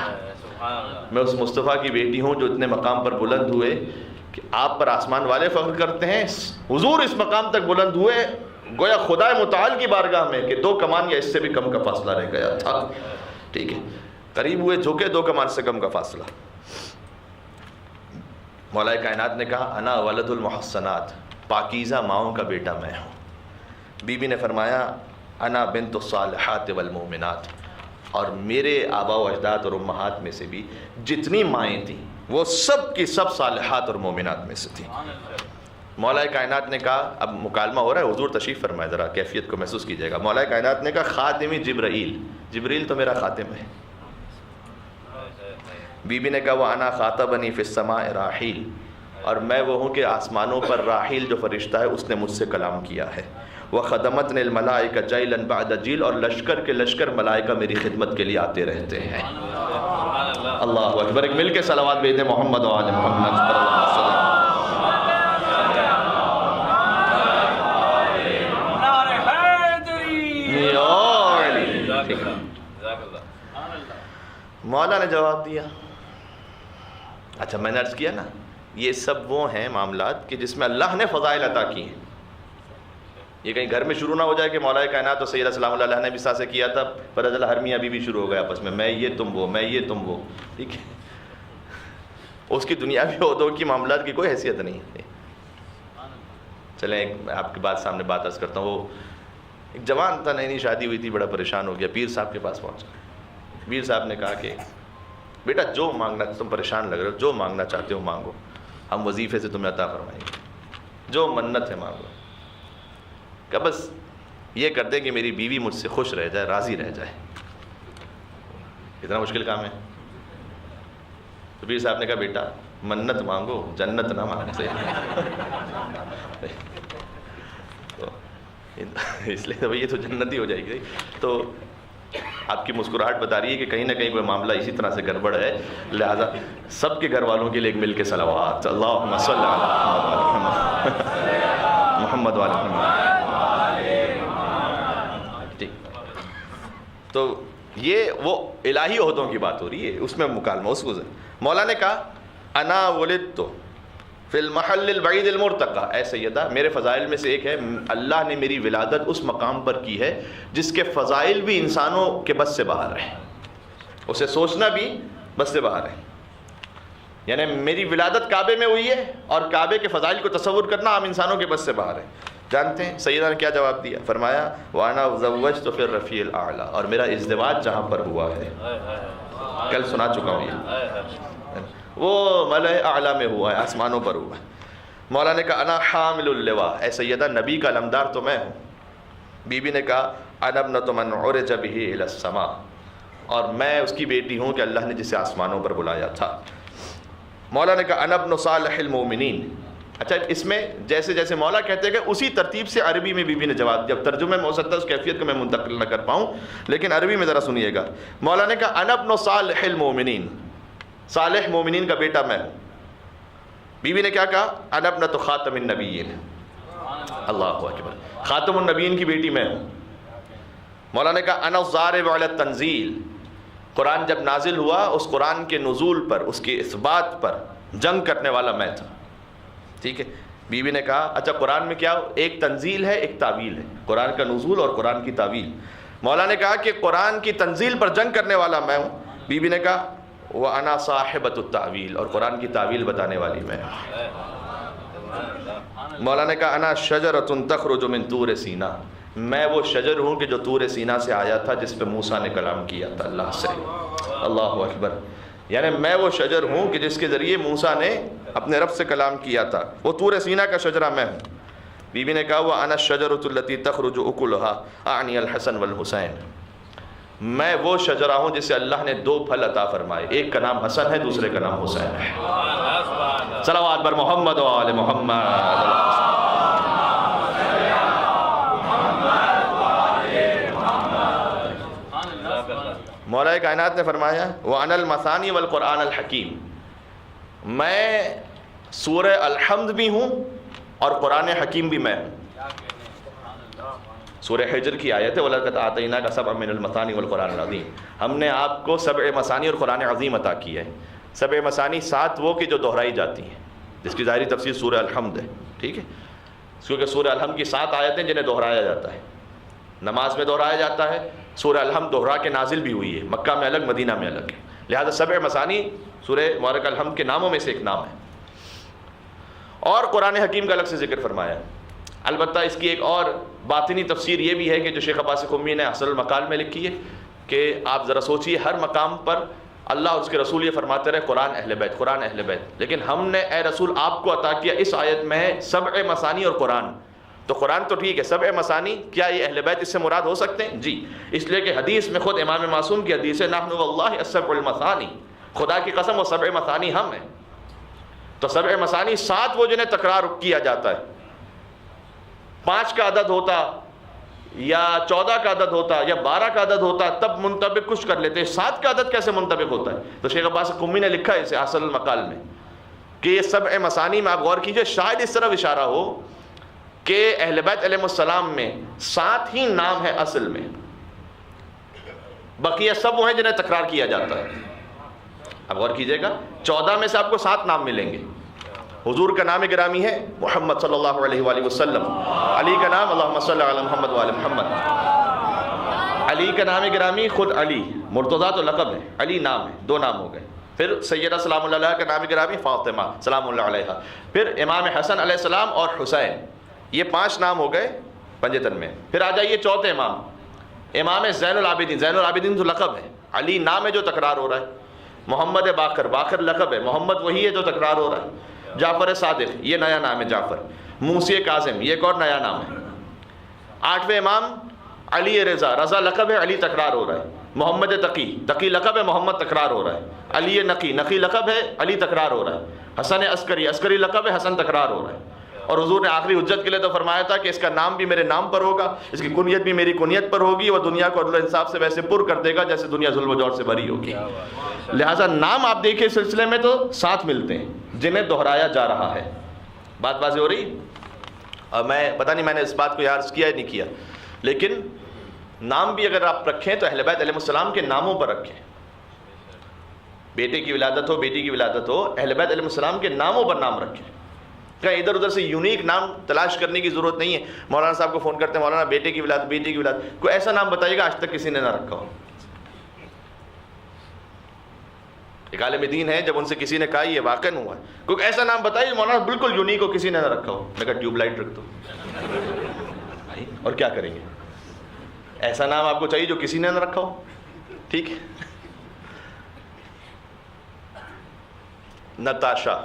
میں اس مصطفیٰ کی بیٹی ہوں جو اتنے مقام پر بلند ہوئے کہ آپ پر آسمان والے فخر کرتے ہیں، حضور اس مقام تک بلند ہوئے گویا خدا متعال کی بارگاہ میں کہ 2 کمان یا اس سے بھی کم کا فاصلہ رہ گیا تھا، ٹھیک ہے، قریب ہوئے جھکے 2 کمان سے کم کا فاصلہ۔ مولا کائنات نے کہا انا ولد المحسنات، پاکیزہ ماؤں کا بیٹا میں ہوں۔ بی بی نے فرمایا انا بنت الصالحات والمؤمنات، اور میرے آبا و اجداد اور امہات میں سے بھی جتنی مائیں تھیں وہ سب کی سب صالحات اور مومنات میں سے تھیں۔ مولا کائنات نے کہا، اب مکالمہ ہو رہا ہے، حضور تشریف فرمائے، ذرا کیفیت کو محسوس کیجیے گا۔ مولا کائنات نے کہا خاتمی جبرائیل، جبریل تو میرا خاتم ہے۔ بی بی نے کہا وہ انا خاطبنی فی السماء راحیل، اور میں وہ ہوں کہ آسمانوں پر راحیل جو فرشتہ ہے اس نے مجھ سے کلام کیا ہے۔ وَخَدَمَتْنِ الْمَلَائِكَ جَيْلًا بَعْدَ جِيلٍ، اور لشکر کے لشکر ملائکہ میری خدمت کے لیے آتے رہتے ہیں۔ اللہ اکبر، ایک مل کے صلوات بھیج دیں محمد و آل محمد صلی اللہ علیہ وسلم۔ مولا نے جواب دیا۔ اچھا میں نے عرض کیا نا، یہ سب وہ ہیں معاملات کہ جس میں اللہ نے فضائل عطا کی ہیں۔ یہ کہیں گھر میں شروع نہ ہو جائے کہ مولا کائنات اور سیدہ سلام اللہ علیہ نے بھی ساتھ کیا تھا، پتہ چلا ہر میاں بیوی شروع ہو گیا آپس میں یہ تم وہ، میں یہ تم وہ، ٹھیک ہے، اس کی دنیاوی عہدوں کی معاملات کی کوئی حیثیت نہیں ہے۔ چلیں ایک آپ کے بات سامنے بات عرض کرتا ہوں۔ وہ ایک جوان تھا، نئی شادی ہوئی تھی، بڑا پریشان ہو گیا، پیر صاحب کے پاس پہنچا۔ پیر صاحب نے کہا کہ بیٹا جو مانگنا، تم پریشان لگ رہے ہو، جو مانگنا چاہتے ہو مانگو، ہم وظیفے سے تمہیں عطا فرمائیں گے، جو منت ہے مانگو، کہ بس یہ کر دیں کہ میری بیوی مجھ سے خوش رہ جائے، راضی رہ جائے۔ اتنا مشکل کام ہے؟ تو پیر صاحب نے کہا بیٹا منت مانگو، جنت نہ مانگتے۔ اس لیے تو یہ تو جنتی ہو جائے گی۔ تو آپ کی مسکراہٹ بتا رہی ہے کہ کہیں نہ کہیں کوئی معاملہ اسی طرح سے گڑبڑ ہے، لہٰذا سب کے گھر والوں کے لیے ایک مل کے صلوات، اللہم صلی علی محمد و علی محمد۔ تو یہ وہ الہی عہدوں کی بات ہو رہی ہے، اس میں مکالمہ اس کو مولا نے کہا انا ولدت فی المحل البعید المرتقى، اے سیدہ میرے فضائل میں سے ایک ہے اللہ نے میری ولادت اس مقام پر کی ہے جس کے فضائل بھی انسانوں کے بس سے باہر ہیں، اسے سوچنا بھی بس سے باہر ہے۔ یعنی میری ولادت کعبے میں ہوئی ہے اور کعبے کے فضائل کو تصور کرنا عام انسانوں کے بس سے باہر ہے۔ جانتے ہیں سیدہ نے کیا جواب دیا؟ فرمایا وَأَنَا زَوَّجْتُ فِي الرَّفِيعِ الْأَعْلَى، اور میرا ازدواج جہاں پر ہوا ہے، کل سنا چکا ہوں یہ، وہ ملأ اعلیٰ میں ہوا ہے، آسمانوں پر ہوا ہے۔ مولا نے کہا انا حامل اللواء، اے سیدہ نبی کا علمدار تو میں ہوں۔ بی بی نے کہا انا ابنۃ من عرج بہ الی السماء، اور میں اس کی بیٹی ہوں کہ اللہ نے جسے آسمانوں پر بلایا تھا۔ مولا نے کہا انا ابن صالح المؤمنین۔ اچھا اس میں جیسے جیسے مولا کہتے گئے اسی ترتیب سے عربی میں بی بی نے جواب دیا۔ اب ترجمے میں ہو سکتا ہے اس کیفیت کو میں منتقل نہ کر پاؤں، لیکن عربی میں ذرا سنیے گا۔ مولا نے کہا انا ابن صالح المؤمنین، صالح مومنین کا بیٹا میں ہوں۔ بی بی نے کیا کہا؟ انا ابنۃ خاتم النبیین، اللہ اکبر، خاتم النبیین کی بیٹی میں ہوں۔ مولا نے کہا انا الضارب علی التنزیل، قرآن جب نازل ہوا اس قرآن کے نزول پر، اس کے اثبات پر جنگ کرنے والا میں تھا، ٹھیک ہے۔ بی بی نے کہا اچھا قرآن میں کیا ایک تنزیل ہے ایک تعویل ہے، قرآن کا نزول اور قرآن کی تعویل۔ مولا نے کہا کہ قرآن کی تنزیل پر جنگ کرنے والا میں ہوں۔ بی بی نے کہا وَأَنَا صَاحِبَةُ التَّعْوِيلِ، اور قرآن کی تعویل بتانے والی میں ہوں۔ مولا نے کہا انا شجرۃ تخرج من طور سینا، میں وہ شجر ہوں کہ جو طور سینا سے آیا تھا جس پہ موسیٰ نے کلام کیا تھا اللہ سے، اللہ اکبر۔ یعنی میں وہ شجر ہوں کہ جس کے ذریعے موسیٰ نے اپنے رب سے کلام کیا تھا، وہ طور سینا کا شجرہ میں ہوں۔ بی بی نے کہا وَأَنَا الشَّجَرَةُ الَّتِي تَخْرُجُ أُكُلُهَا أَعْنِيَ الْحَسَنَ وَالْحُسَيْنَ، میں وہ شجرہ ہوں جسے اللہ نے 2 پھل عطا فرمائے، ایک کا نام حسن ہے دوسرے کا نام حسین ہے۔ صلوات بر محمد و آل محمد۔ مولا کائنات نے فرمایا وَأَنَا الْمَثَانِي وَالْقُرْآنَ الْحَكِيمِ، میں سورہ الحمد بھی ہوں اور قرآن حکیم بھی میں ہوں۔ سورہ حجر کی آیت ہے وَلَقَدْ آتَيْنَاكَ سَبْعًا مِنَ الْمَثَانِي وَالْقُرْآنِ الْعَظِيمِ، ہم نے آپ کو 7 مثانی اور قرآن عظیم عطا کی ہے۔ 7 مثانی 7 وہ کہ جو دہرائی جاتی ہیں، جس کی ظاہری تفسیر سورہ الحمد ہے، ٹھیک ہے، کیونکہ سورہ الحمد کی 7 آیتیں جنہیں دہرایا جاتا ہے، نماز میں دہرایا جاتا ہے، سورہ الحمد دہرا کے نازل بھی ہوئی ہے، مکہ میں الگ، مدینہ میں الگ ہے، لہذا 7 مثانی سورہ مبارک الحمد کے ناموں میں سے ایک نام ہے، اور قرآن حکیم کا الگ سے ذکر فرمایا ہے۔ البتہ اس کی ایک اور باطنی تفسیر یہ بھی ہے کہ جو شیخ عباس قمی نے اصل المقال میں لکھی ہے کہ آپ ذرا سوچئے، ہر مقام پر اللہ اور اس کے رسول یہ فرماتے رہے قرآن اہل بیت، قرآن اہل بیت، لیکن ہم نے اے رسول آپ کو عطا کیا اس آیت میں ہے 7 مثانی اور قرآن، تو قرآن تو ٹھیک ہے، 7 مثانی، کیا یہ اہل بیت اس سے مراد ہو سکتے ہیں؟ جی، اس لیے کہ حدیث میں خود امام معصوم کی حدیث ہے، نحن واللہ السبع المثانی، خدا کی قسم وہ 7 مثانی ہم ہیں۔ تو 7 مثانی 7 وہ جنہیں تکرار کیا جاتا ہے، 5 کا عدد ہوتا یا 14 کا عدد ہوتا یا 12 کا عدد ہوتا تب منطبق کچھ کر لیتے، 7 کا عدد کیسے منطبق ہوتا ہے؟ تو شیخ عباس قمی نے لکھا ہے اسے اصل المقال میں کہ یہ 7 مثانی میں آپ غور کیجئے، شاید اس طرف اشارہ ہو کہ اہل بیت علیہ السلام میں 7 ہی نام ہے اصل میں، بقیہ سب وہ ہیں جنہیں تکرار کیا جاتا ہے۔ اب غور کیجئے گا، 14 میں سے آپ کو 7 نام ملیں گے، حضور کا نام گرامی ہے محمد صلی اللہ علیہ وآلہ وسلم، علی کا نام اللہم صلی علی محمد وآل محمد، علی کا نام گرامی خود علی، مرتضیٰ تو لقب ہے، علی نام ہے، 2 نام ہو گئے، پھر سیدہ سلام اللہ علیہ کا نام گرامی فاطمہ سلام اللہ علیہ، پھر امام حسن علیہ السلام اور حسین، یہ 5 نام ہو گئے پنجتن میں۔ پھر آ جائیے چوتھے امام، امام زین العابدین، زین العابدین تو لقب ہے، علی نام ہے جو تکرار ہو رہا ہے، محمد باقر، باقر لقب ہے، محمد وہی ہے جو تکرار ہو رہا ہے، جعفر صادق یہ نیا نام ہے جعفر، موسی کاظم یہ ایک اور نیا نام ہے۔ 8ویں امام علی رضا، رضا لقب ہے، علی تکرار ہو رہا ہے، محمد تقی، تقی لقب ہے، محمد تکرار ہو رہا ہے، علی نقی، نقی لقب ہے، علی تکرار ہو رہا ہے، حسن عسکری، عسکری لقب ہے، حسن تکرار ہو رہا ہے، اور حضور نے آخری حجت کے لیے تو فرمایا تھا کہ اس کا نام بھی میرے نام پر ہوگا، اس کی کنیت بھی میری کنیت پر ہوگی، وہ دنیا کو عدل و انصاف سے ویسے پر کر دے گا جیسے دنیا ظلم و جور سے بری ہوگی۔ لہٰذا نام آپ دیکھیں اس سلسلے میں تو 7 ملتے ہیں جنہیں دہرایا جا رہا ہے۔ بات واضح ہو رہی؟ اور میں پتہ نہیں میں نے اس بات کو یاد کیا یا نہیں کیا، لیکن نام بھی اگر آپ رکھیں تو اہل بیت علیہ السلام کے ناموں پر رکھیں، بیٹے کی ولادت ہو، بیٹی کی ولادت ہو، اہل بیت علیہ السلام کے ناموں پر نام رکھیں، کہیں ادھر ادھر سے یونیک نام تلاش کرنے کی ضرورت نہیں ہے۔ مولانا صاحب کو فون کرتے ہیں، مولانا بیٹے کی ولادت، بیٹی کی ولادت، کوئی ایسا نام بتائیے گا آج تک کسی نے نہ رکھا ہو۔ ایک عالم دین ہے، جب ان سے کسی نے کہا یہ واقعہ ہوا ہے، کوئی ایسا نام بتائیے مولانا بالکل یونیک ہو، کسی نے نہ رکھا ہو۔ میں کہا ٹیوب لائٹ رکھ دو، اور کیا کریں گے؟ ایسا نام آپ کو چاہیے جو کسی نے نہ رکھا ہو، ٹھیک ہے؟ نتاشا،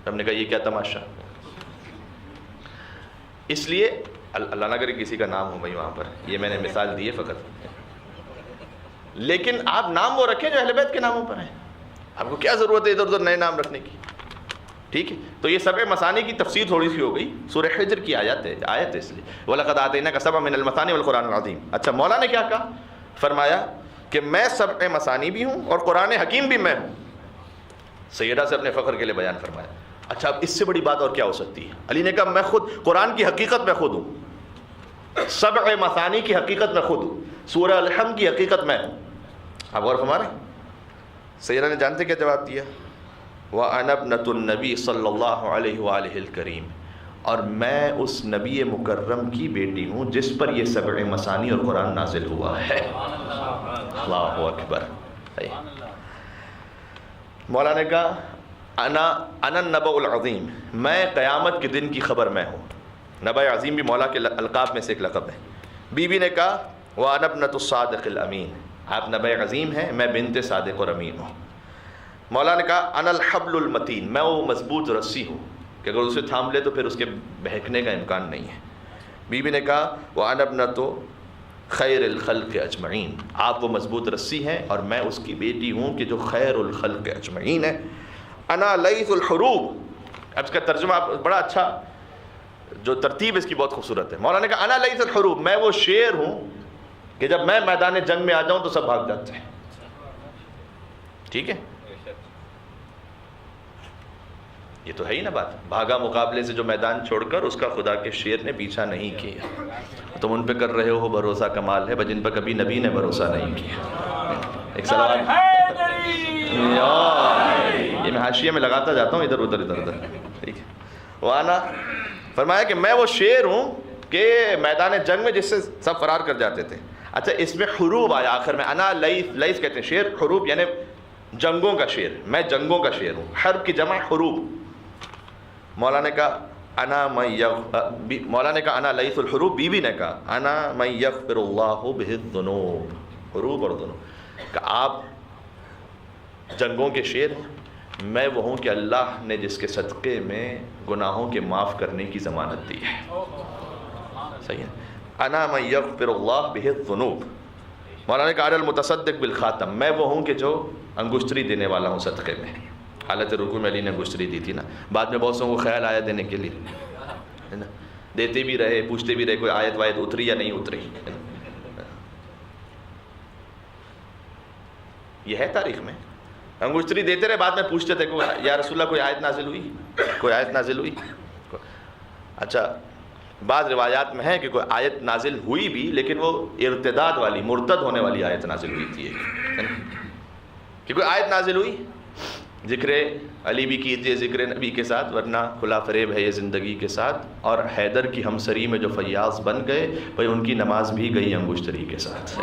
ہم نے کہا یہ کیا تماشا، اس لیے اللہ نہ کرے کسی کا نام ہو بھائی وہاں پر، یہ میں نے مثال دی ہے فقط، لیکن آپ نام وہ رکھیں جو اہل بیت کے ناموں پر ہیں، آپ کو کیا ضرورت ہے ادھر ادھر نئے نام رکھنے کی، ٹھیک ہے؟ تو یہ 7 مثانی کی تفسیر تھوڑی سی ہو گئی، سورہ حجر کی آیت ہے اس لیے وَلَقَدْ آتَيْنَاكَ سَبْعًا مِنَ الْمَثَانِ وَالْقُرْآنِ الْعَظِيمِ۔ اچھا مولا نے کیا کہا؟ فرمایا کہ میں 7 مثانی بھی ہوں اور قرآن حکیم بھی میں ہوں، سیدہ سے اپنے فخر کے لیے بیان فرمایا۔ اچھا اب اس سے بڑی بات اور کیا ہو سکتی ہے؟ علی نے کہا میں خود قرآن کی حقیقت میں خود ہوں، 7 مثانی کی حقیقت میں خود ہوں، سورہ الحمد کی حقیقت میں ہوں۔ آپ غور فرما رہے ہیں؟ سیدہ نے جانتے کیا جواب دیا؟ وَأَنَا ابْنَةُ النَّبِي صلی اللہ علیہ وآلہ الکریم، اور میں اس نبی مکرم کی بیٹی ہوں جس پر یہ 7 مثانی اور قرآن نازل ہوا ہے۔ اللہ اکبر۔ مولا نے کہا انا النبأ العظیم، میں قیامت کے دن کی خبر میں ہوں۔ نبأ عظیم بھی مولا کے القاب میں سے ایک لقب ہے۔ بی بی نے کہا وَأَنَا ابْنَةُ الصَّادِقِ الْأَمِينِ، آپ نبأ عظیم ہیں، میں بنت صادق اور امین ہوں۔ مولا نے کہا انا الحبل المتین، میں وہ مضبوط رسی ہوں کہ اگر اسے تھام لے تو پھر اس کے بہکنے کا امکان نہیں ہے۔ بی بی نے کہا وَأَنَا ابْنَةُ خیر الخلق اجمعین، آپ وہ مضبوط رسی ہیں اور میں اس کی بیٹی ہوں کہ جو خیر الخلق اجمعین ہے۔ انا لیث الحروب، اب اس کا ترجمہ بڑا اچھا، جو ترتیب اس کی بہت خوبصورت ہے۔ مولانا نے کہا انا لیث الحروب، میں وہ شیر ہوں کہ جب میں میدان جنگ میں آ جاؤں تو سب بھاگ جاتے ہیں، ٹھیک ہے؟ یہ تو ہے ہی نا بات، بھاگا مقابلے سے جو میدان چھوڑ کر اس کا خدا کے شیر نے پیچھا نہیں کیا۔ تم ان پہ کر رہے ہو بھروسہ کمال ہے، جن پہ کبھی نبی نے بھروسہ نہیں کیا۔ ایک سلام یہ میں حاشیے میں لگاتا جاتا ہوں ادھر ادھر. ٹھیک ہے. وانا فرمایا کہ میں وہ شیر ہوں کہ میدان جنگ میں جس سے سب فرار کر جاتے تھے. اچھا اس میں حروب آیا آخر میں. انا لیث کہتے ہیں شیر, حروب یعنی جنگوں کا شیر, میں جنگوں کا شیر ہوں. حرب کی جمع حروب. مولا نے کہا انا لیث الحروب. بی بی نے کہا انا من یغفر اللہ بہ الذنوب. حروب اور ذنوب کہ آپ جنگوں کے شیر ہیں, میں وہ ہوں کہ اللہ نے جس کے صدقے میں گناہوں کے معاف کرنے کی ضمانت دی ہے. صحیح ہے. انا من یغفر اللہ بہ الذنوب. مولانا نے کہا المتصدق بالخاتم, میں وہ ہوں کہ جو انگشتری دینے والا ہوں صدقے میں. حالت رکوع میں علی نے انگشتری دی تھی نا, بعد میں بہت سو کو خیال آیا دینے کے لیے, ہے نا, دیتے بھی رہے, پوچھتے بھی رہے کوئی آیت وایت اتری یا نہیں اتری. یہ ہے تاریخ میں. انگشتری دیتے رہے, بعد میں پوچھتے تھے یا رسول اللہ کوئی آیت نازل ہوئی, کوئی آیت نازل ہوئی. اچھا بعض روایات میں ہے کہ کوئی آیت نازل ہوئی بھی, لیکن وہ ارتداد والی, مرتد ہونے والی آیت نازل ہوئی تھی. کہ کوئی آیت نازل ہوئی, ذکر علی بھی کیجیے ذکر نبی کے ساتھ, ورنہ کھلا فریب ہے یہ زندگی کے ساتھ. اور حیدر کی ہمسری میں جو فیاض بن گئے بھائی ان کی نماز بھی گئی انگشتری کے ساتھ.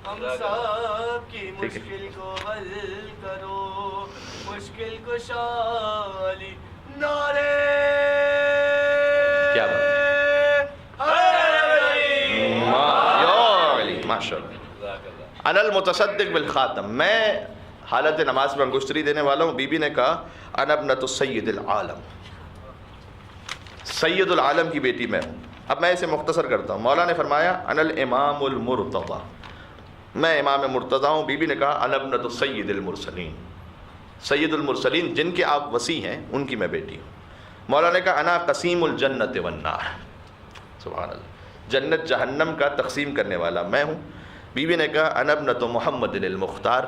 ہم سب کی مشکل کو حل کرو, مشکل کشا علی نعرے. کیا بات, انا المتصدق بالخاتم, میں حالت نماز میں انگشتری دینے والا ہوں. بی بی نے کہا انا ابنۃ السید العالم, سید العالم کی بیٹی میں ہوں. اب میں اسے مختصر کرتا ہوں. مولا نے فرمایا انا الامام المرتضی, میں امام مرتضی ہوں. بی بی نے کہا انا ابنۃ السید المرسلین, سید المرسلین جن کے آپ وصی ہیں ان کی میں بیٹی ہوں. مولا نے کہا انا قسیم الجنت والنار, سبحان اللہ, جنت جہنم کا تقسیم کرنے والا میں ہوں. بی بی نے کہا انا ابنۃ محمد المختار,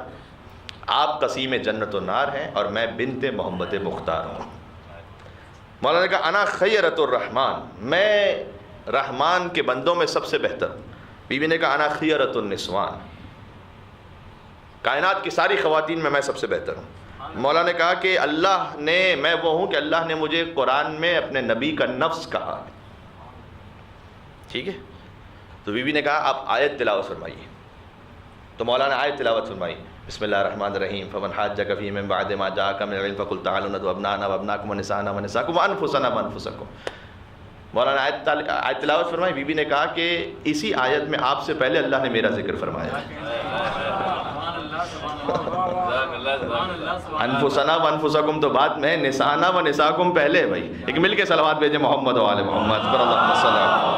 آپ قسیم جنت و نار ہیں اور میں بنت محمد مختار ہوں. مولانا نے کہا انا خیرۃ الرحمن, میں رحمان کے بندوں میں سب سے بہتر ہوں. بی بی نے کہا انا خیرۃ النسوان, کائنات کی ساری خواتین میں سب سے بہتر ہوں. مولانا نے کہا کہ اللہ نے, میں وہ ہوں کہ اللہ نے مجھے قرآن میں اپنے نبی کا نفس کہا. ٹھیک ہے. تو بی بی نے کہا آپ آیت تلاوت فرمائیے. تو مولانا آیت تلاوت فرمائی, بسم اللہ الرحمن الرحیم, فمن حاجک فیہ من بعد ما جاءک من العلم فقل تعالوا ندعو ابناءنا وابناءکم ونساءنا ونساءکم وانفسنا وانفسکم. مولانا آیت تلاوت فرمائی. بی بی نے کہا کہ اسی آیت میں آپ سے پہلے اللہ نے میرا ذکر فرمایا. انفسنا وانفسکم تو بعد میں, نساءنا ونساءکم پہلے ہے بھائی. ایک مل کے صلوات بھیجے محمد و آل محمد پر اللہم صلی اللہ.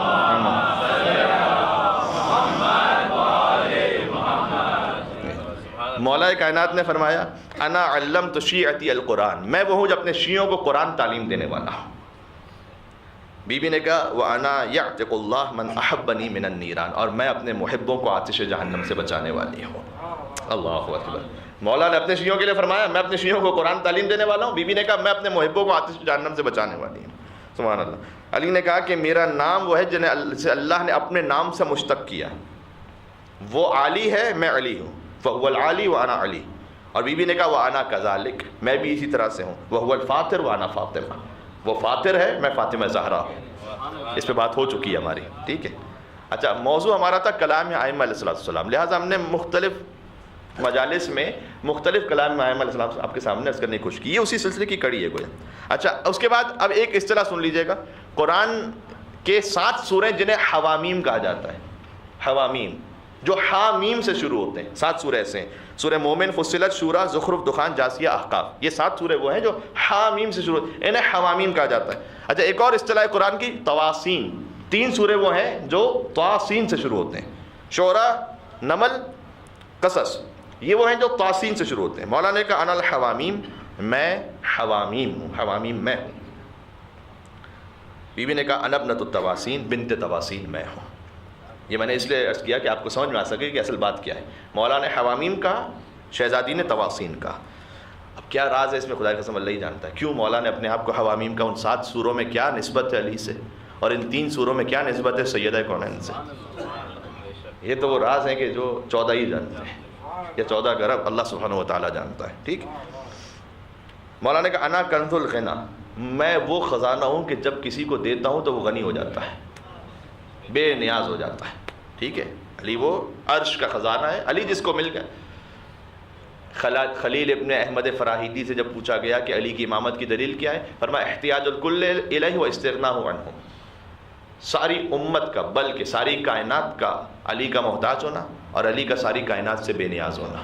مولا کائنات نے فرمایا انا علمت شیعتی القرآن, میں وہ ہوں جو اپنے شیعوں کو قرآن تعلیم دینے والا ہوں. بی بی نے کہا وَأَنَا يَعْتِقُ اللَّهُ مَنْ أَحَبَّنِي مِنَ النِّيرَانِ, اور میں اپنے محبوں کو آتش جہنم سے بچانے والی ہوں. اللہ اکبر. مولا نے اپنے شیعوں کے لیے فرمایا میں اپنے شیعوں کو قرآن تعلیم دینے والا ہوں. بی بی نے کہا میں اپنے محبوں کو آتش جہنم سے بچانے والی ہوں. سبحان اللہ. علی نے کہا کہ میرا نام وہ ہے جنہیں اللہ نے اپنے نام سے مشتق کیا. وہ علی ہے, میں علی ہوں. فَهُوَ الْعَالِي وَأَنَا عَلِي. اور بی بی نے کہا وَأَنَا كَذَلِكَ, میں بھی اسی طرح سے ہوں. وَهُوَ الْفَاطِرُ وَأَنَا فاطمہ, وہ فاطر ہے, میں فاطمہ زہرا ہوں. اس پہ بات ہو چکی ہے ہماری. ٹھیک ہے. اچھا موضوع ہمارا تھا کلام ائمہ علیہ السلام, لہٰذا ہم نے مختلف مجالس میں مختلف کلام ائمہ علیہ السلام آپ کے سامنے عرض کرنے کی کوشش کی. یہ اسی سلسلے کی کڑی ہے کوئی. اچھا اس کے بعد اب ایک اصطلاح سن لیجئے گا. قرآن کے 7 سوریں جنہیں حوامیم کہا جاتا ہے. حوامیم جو حامیم سے شروع ہوتے ہیں. 7 سورے ایسے ہیں, سورہ مومن, فصلت, شورا, زخرف, دخان, جاسیہ, احقاف. یہ 7 سورے وہ ہیں جو حامیم سے شروع, انہیں حوامیم کہا جاتا ہے. اچھا ایک اور اصطلاح قرآن کی تواسین. 3 سورے وہ ہیں جو تواسین سے شروع ہوتے ہیں. شعراء, نمل, قصص, یہ وہ ہیں جو تواسین سے شروع ہوتے ہیں. مولانا نے کہا انا الحوامیم, میں حوامیم ہوں, حوامیم میں ہوں. بی بی نے کہا انا ابنۃ التواسین, بنت تواسین میں ہوں. یہ میں نے اس لیے عرض کیا کہ آپ کو سمجھ میں آ سکے کہ اصل بات کیا ہے. مولا نے حوامیم کہا, شہزادی نے تواسین کہا. اب کیا راز ہے اس میں خدا کی قسم اللہ ہی جانتا ہے. کیوں مولا نے اپنے آپ کو حوامیم کا, ان 7 سوروں میں کیا نسبت ہے علی سے, اور ان 3 سوروں میں کیا نسبت ہے سیدہ کونین سے. یہ تو وہ راز ہیں کہ جو 14 ہی جانتے ہیں، یا 14 ارب اللہ سبحانہ و تعالیٰ جانتا ہے. ٹھیک. مولانا نے کہا انا کنز الغنا، میں وہ خزانہ ہوں کہ جب کسی کو دیتا ہوں تو وہ غنی ہو جاتا ہے، بے نیاز ہو جاتا ہے. ٹھیک ہے. علی وہ عرش کا خزانہ ہے. علی جس کو مل گیا. خلیل ابن احمد فراہیدی سے جب پوچھا گیا کہ علی کی امامت کی دلیل کیا ہے، فرمایا احتیاج الکل الیہ و استغناء عنہ، ساری امت کا بلکہ ساری کائنات کا علی کا محتاج ہونا اور علی کا ساری کائنات سے بے نیاز ہونا.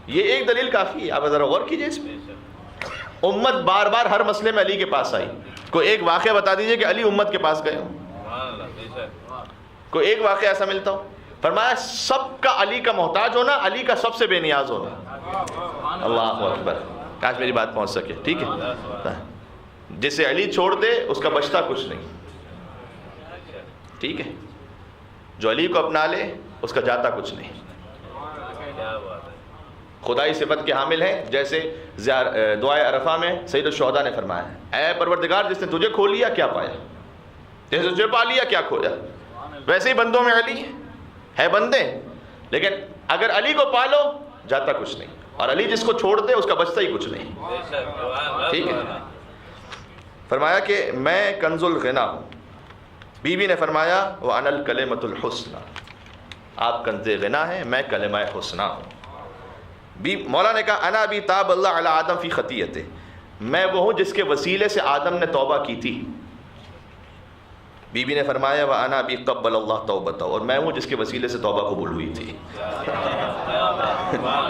یہ ایک دلیل کافی ہے. آپ ذرا غور کیجئے اس میں. امت بار بار ہر مسئلے میں علی کے پاس آئی. کوئی ایک واقعہ بتا دیجئے کہ علی امت کے پاس گئے ہوں. کوئی ایک واقعہ ایسا ملتا ہو. فرمایا سب کا علی کا محتاج ہونا، علی کا سب سے بے نیاز ہونا. اللہ اکبر. کاش میری بات پہنچ سکے. ٹھیک ہے. جسے علی چھوڑ دے اس کا بچتا کچھ نہیں. ٹھیک ہے. جو علی کو اپنا لے اس کا جاتا کچھ نہیں. خدائی صفت کے حامل ہیں. جیسے دعائے عرفہ میں سید الشہداء نے فرمایا اے پروردگار جس نے تجھے کھو لیا کیا پایا، جیسے تجھے پا لیا کیا کھویا. ویسے ہی بندوں میں علی ہے بندے، لیکن اگر علی کو پالو جاتا کچھ نہیں، اور علی جس کو چھوڑ دے اس کا بچتا ہی کچھ نہیں. ٹھیک ہے. فرمایا کہ میں کنز الغنا ہوں. بیوی نے فرمایا وَأَنَا الْكَلِمَةُ الْحُسْنَى، آپ کنز غنا ہیں، میں کلمہ حسنہ ہوں. مولا نے کہا انا ابی تاب اللہ علی آدم فی خطیئتہ، میں وہ ہوں جس کے وسیلے سے آدم نے توبہ کی تھی. بی بی نے فرمایا وانا ابی قبل اللہ توبتہ، اور میں ہوں جس کے وسیلے سے توبہ قبول ہوئی تھی.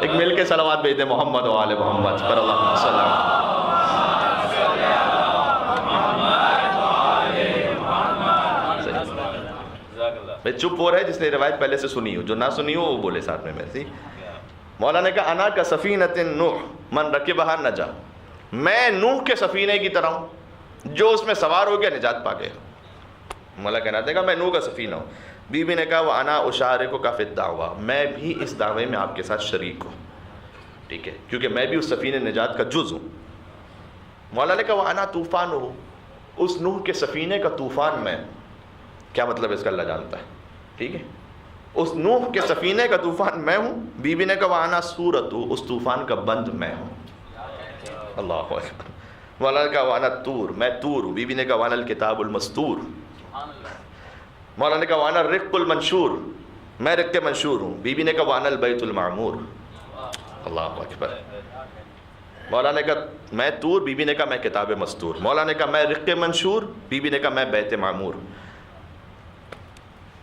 ایک مل کے صلوات بھیج دیں محمد و آل محمد پر اللہ وسلم. چپ ہو رہے جس نے روایت پہلے سے سنی ہو، جو نہ سنی ہو وہ بولے ساتھ میں میرے سے. مولا نے کہا انا کا سفینۃ نوح من رکبہا نجا، میں نوح کے سفینے کی طرح ہوں، جو اس میں سوار ہو گیا نجات پا گیا. مولا کہنا دے گا میں نوح کا سفینہ ہوں. بی بی نے کہا وہ انا اشارکک فی الدعوہ، میں بھی اس دعوے میں آپ کے ساتھ شریک ہوں. ٹھیک ہے، کیونکہ میں بھی اس سفینہ نجات کا جز ہوں. مولا نے کہا وہ انا طوفان ہوں، اس نوح کے سفینے کا طوفان میں. کیا مطلب اس کا اللہ جانتا ہے. ٹھیک ہے، اس نوح کے سفینے کا طوفان میں ہوں. بی بی نے کہا وانا سورت، اس طوفان کا بند میں ہوں. اللہ اکبر. مولا نے کہا وانا طور، میں طور ہوں. بی بی نے کہا وانا الکتاب المستور. مولا نے کہا وانا الرق المنشور، میں رق منشور ہوں. بی بی نے کہا وانا البیت المعمور. اللہ اکبر. مولا نے کہا میں طور، بی بی نے کہا میں کتاب مستور. مولا نے کہا میں رق منشور، بی بی نے کہا میں بیت معمور.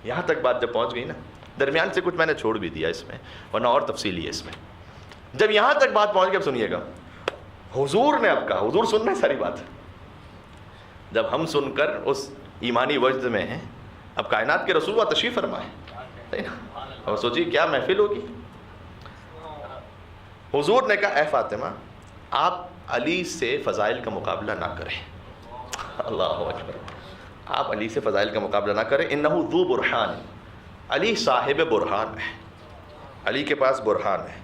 یہاں تک بات جب پہنچ گئی نا، درمیان سے کچھ میں نے چھوڑ بھی دیا اس میں، ورنہ اور تفصیلی ہے اس میں. جب یہاں تک بات پہنچ گئی اب سنیے گا. حضور نے اب کہا، حضور سننا ہے ساری بات. جب ہم سن کر اس ایمانی وجد میں ہیں، اب کائنات کے رسول و تشریف فرمائے، اور سوچیے کیا محفل ہوگی. حضور نے کہا اے فاطمہ آپ علی سے فضائل کا مقابلہ نہ کریں. اللہ اکبر. آپ علی سے فضائل کا مقابلہ نہ کریں. انہ ذو برہان، علی صاحب برہان ہے، علی کے پاس برہان ہے.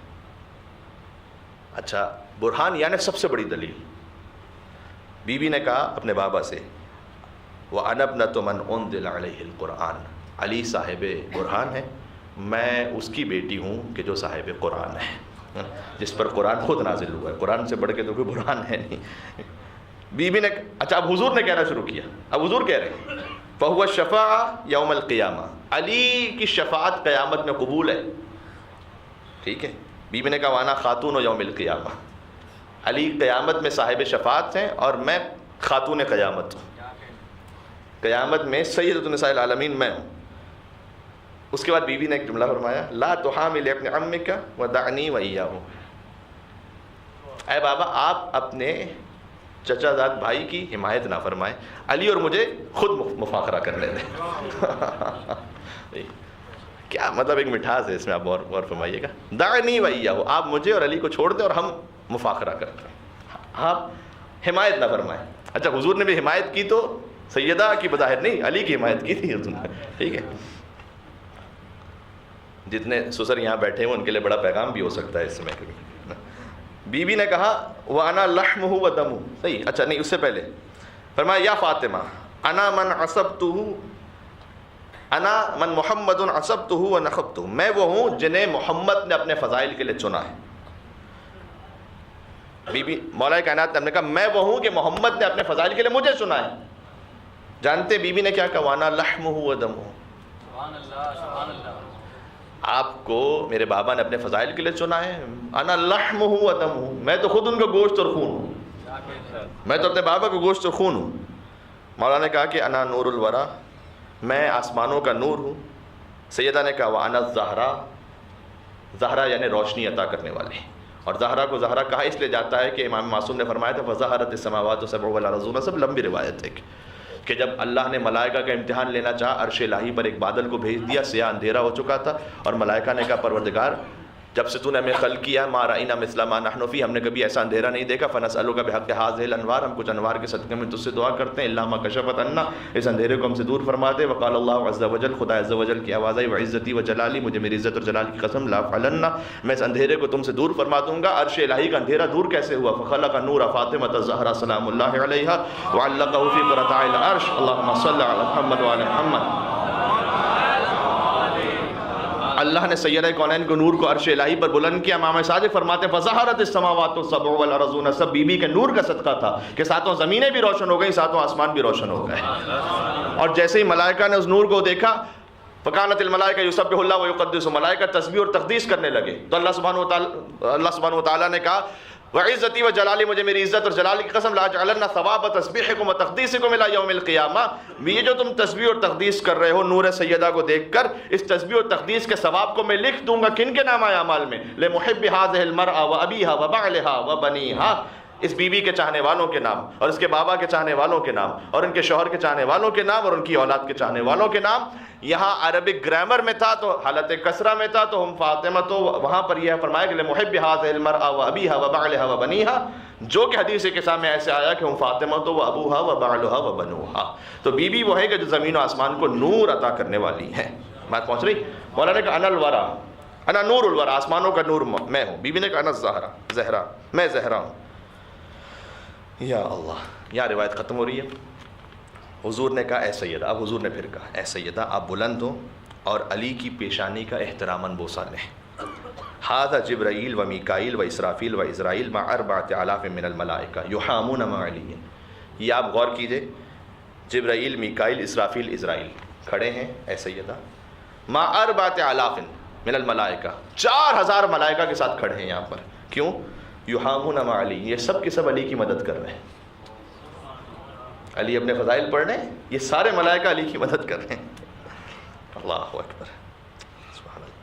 اچھا برہان یعنی سب سے بڑی دلیل. بی بی نے کہا اپنے بابا سے وَأَنَا ابْنَةُ مَنْ أُنزِلَ عَلَيْهِ الْقُرْآنَ، علی صاحب برہان ہے، میں اس کی بیٹی ہوں کہ جو صاحب قرآن ہے، جس پر قرآن خود نازل ہوا ہے. قرآن سے بڑھ کے تو کوئی برہان ہے نہیں. بی بی نے اچھا اب حضور نے کہنا شروع کیا. اب حضور کہہ رہے ہیں فَهُوَ الشَّفَاعَ يَوْمَ الْقِيَامَةِ، علی کی شفاعت قیامت میں قبول ہے. ٹھیک ہے. بی بی نے کہا وانا خاتون یوم القیامہ، علی قیامت میں صاحب شفاعت ہیں اور میں خاتون قیامت ہوں. قیامت میں سیدۃ النساء العالمین میں ہوں. اس کے بعد بی بی نے ایک جملہ فرمایا لا تحامل ابن عمک ودعنی وإیاہ، اے بابا آپ اپنے چچا زاد بھائی کی حمایت نہ فرمائیں، علی اور مجھے خود مفاخرہ کرنے دیں. کیا مطلب ایک مٹھاس ہے اس میں، آپ غور فرمائیے گا. دعنی وإیاہ، آپ مجھے اور علی کو چھوڑ دیں اور ہم مفاخرہ کرتے ہیں، آپ حمایت نہ فرمائیں. اچھا حضور نے بھی حمایت کی تو سیدہ کی بظاہر نہیں، علی کی حمایت کی تھی حضور نے. ٹھیک ہے. جتنے سسر یہاں بیٹھے ہیں ان کے لیے بڑا پیغام بھی ہو سکتا ہے اس میں. بی بی نے کہا وَأَنَا لَحْمُهُ وَدَمُهُ. صحیح. اچھا نہیں، اس سے پہلے فرمایا یا فاطمہ انا من عصبتہ انا من محمد عصبتہ ونخبتہ، میں وہ ہوں جنہیں محمد نے اپنے فضائل کے لیے چنا ہے. بی بی مولا کائنات نے کہا میں وہ ہوں کہ محمد نے اپنے فضائل کے لیے مجھے چنا ہے. جانتے بی بی نے کیا کہا؟ وانا لحمہ ودمہ، سبحان اللہ سبحان اللہ. آپ کو میرے بابا نے اپنے فضائل کے لیے چنا ہے. انا لحمہ ودمہ، میں تو خود ان کا گوشت اور خون ہوں، میں تو اپنے بابا کا گوشت اور خون ہوں. مولانا نے کہا کہ انا نور الورا، میں آسمانوں کا نور ہوں. سیدہ نے کہا وانا الزہرا، زہرا یعنی روشنی عطا کرنے والے. اور زہرا کو زہرا کہا اس لیے جاتا ہے کہ امام معصوم نے فرمایا تھا فظہرت السماوات سبع والارضون، سب لمبی روایت ہے کہ جب اللہ نے ملائکہ کا امتحان لینا چاہا، عرش الہی پر ایک بادل کو بھیج دیا، سیاہ اندھیرا ہو چکا تھا، اور ملائکہ نے کہا پروردگار جب سے تو نے ہمیں خلق کیا ما رأینا مثل ما نحن فی، ہم نے کبھی ایسا اندھیرا نہیں دیکھا. فنسألک بحق هذه الانوار، ہم کچھ انوار کے صدقے میں تجھ سے دعا کرتے ہیں الا ما کشفت عنا، اس اندھیرے کو ہم سے دور فرما دے. وقال اللہ عز وجل، خدا عز وجل کی آواز آئی وعزتی وجلالی، مجھے میری عزت اور جلال کی قسم لا افعلن، میں اس اندھیرے کو تم سے دور فرما دوں گا. عرش الہی کا اندھیرا دور کیسے ہوا؟ فخلق نور فاطمۃ الزہرا سلام اللہ علیہا وعلقہ فی قرۃ العرش. اللہم صل علی محمد وعلی محمد. اللہ نے سیدہ کونین کو نور کو عرش الہی پر بلند کیا. امام صادق فرماتے ہیں فظہرت السماوات السبع والارضون، سب بی بی کے نور کا صدقہ تھا کہ ساتوں زمینیں بھی روشن ہو گئی، ساتوں آسمان بھی روشن ہو گئے. اور جیسے ہی ملائکہ نے اس نور کو دیکھا فکانت الملائکہ یسبح اللہ ویقدس، ملائکہ تسبیح اور تقدیس کرنے لگے. تو اللہ سبحانہ وتعالی نے کہا وعزتی وجلالی، مجھے میری عزت اور جلال کی قسم لا جعلنا ثواب تسبیحکم وتقدیسکم الی یوم القیامہ، یہ جو تم تسبیح اور تقدیس کر رہے ہو نور سیدہ کو دیکھ کر، اس تسبیح اور تقدیس کے ثواب کو میں لکھ دوں گا کن کے نامہ اعمال میں؟ لمحب هذه المرأة وابیہا وبعلها وبنیہا، اس بی بی کے چاہنے والوں کے نام، اور اس کے بابا کے چاہنے والوں کے نام، اور ان کے شوہر کے چاہنے والوں کے نام، اور ان کی اولاد کے چاہنے والوں کے نام. یہاں عربک گرامر میں تھا تو حالت کسرہ میں تھا تو ہم فاطمہ، تو وہاں پر یہ فرمایا کہ لمحب هذه المرأة وابیہا وبعلها وبنیہا، جو کہ حدیث کے سامنے ایسے آیا کہ ہم فاطمہ تو وہ ابوہا و بعلها و بنوہا. تو بی بی وہ ہے کہ جو زمین و آسمان کو نور عطا کرنے والی ہے. بات پہنچ رہی؟ مولانا نے کہا انا الورا، انا نور الورا، آسمانوں کا نور میں ہوں. بی بی نے کہا انا الزہرا، زہرا، میں زہرا ہوں. یا اللہ، یہاں روایت ختم ہو رہی ہے. حضور نے کہا اے سیدہ، اب حضور نے پھر کہا اے سیدہ آپ بلند ہو اور علی کی پیشانی کا احتراماً بوسہ لیں. ھذا جبرائیل و میکائیل و اسرافیل و عزرائیل مع 4000 من الملائکہ یحامون مع علی. یہ آپ غور کیجئے، جبرائیل، میکائیل، اسرافیل، عزرائیل کھڑے ہیں اے سیدہ مع 4000 من الملائکہ، 4000 ملائکہ کے ساتھ کھڑے ہیں یہاں پر. کیوں؟ یحامون مع علی، یہ سب کے سب علی کی مدد کر رہے ہیں. علی اپنے فضائل پڑھ رہے ہیں، یہ سارے ملائکہ علی کی مدد کر رہے ہیں. اللہ اکبر، سبحان اللہ.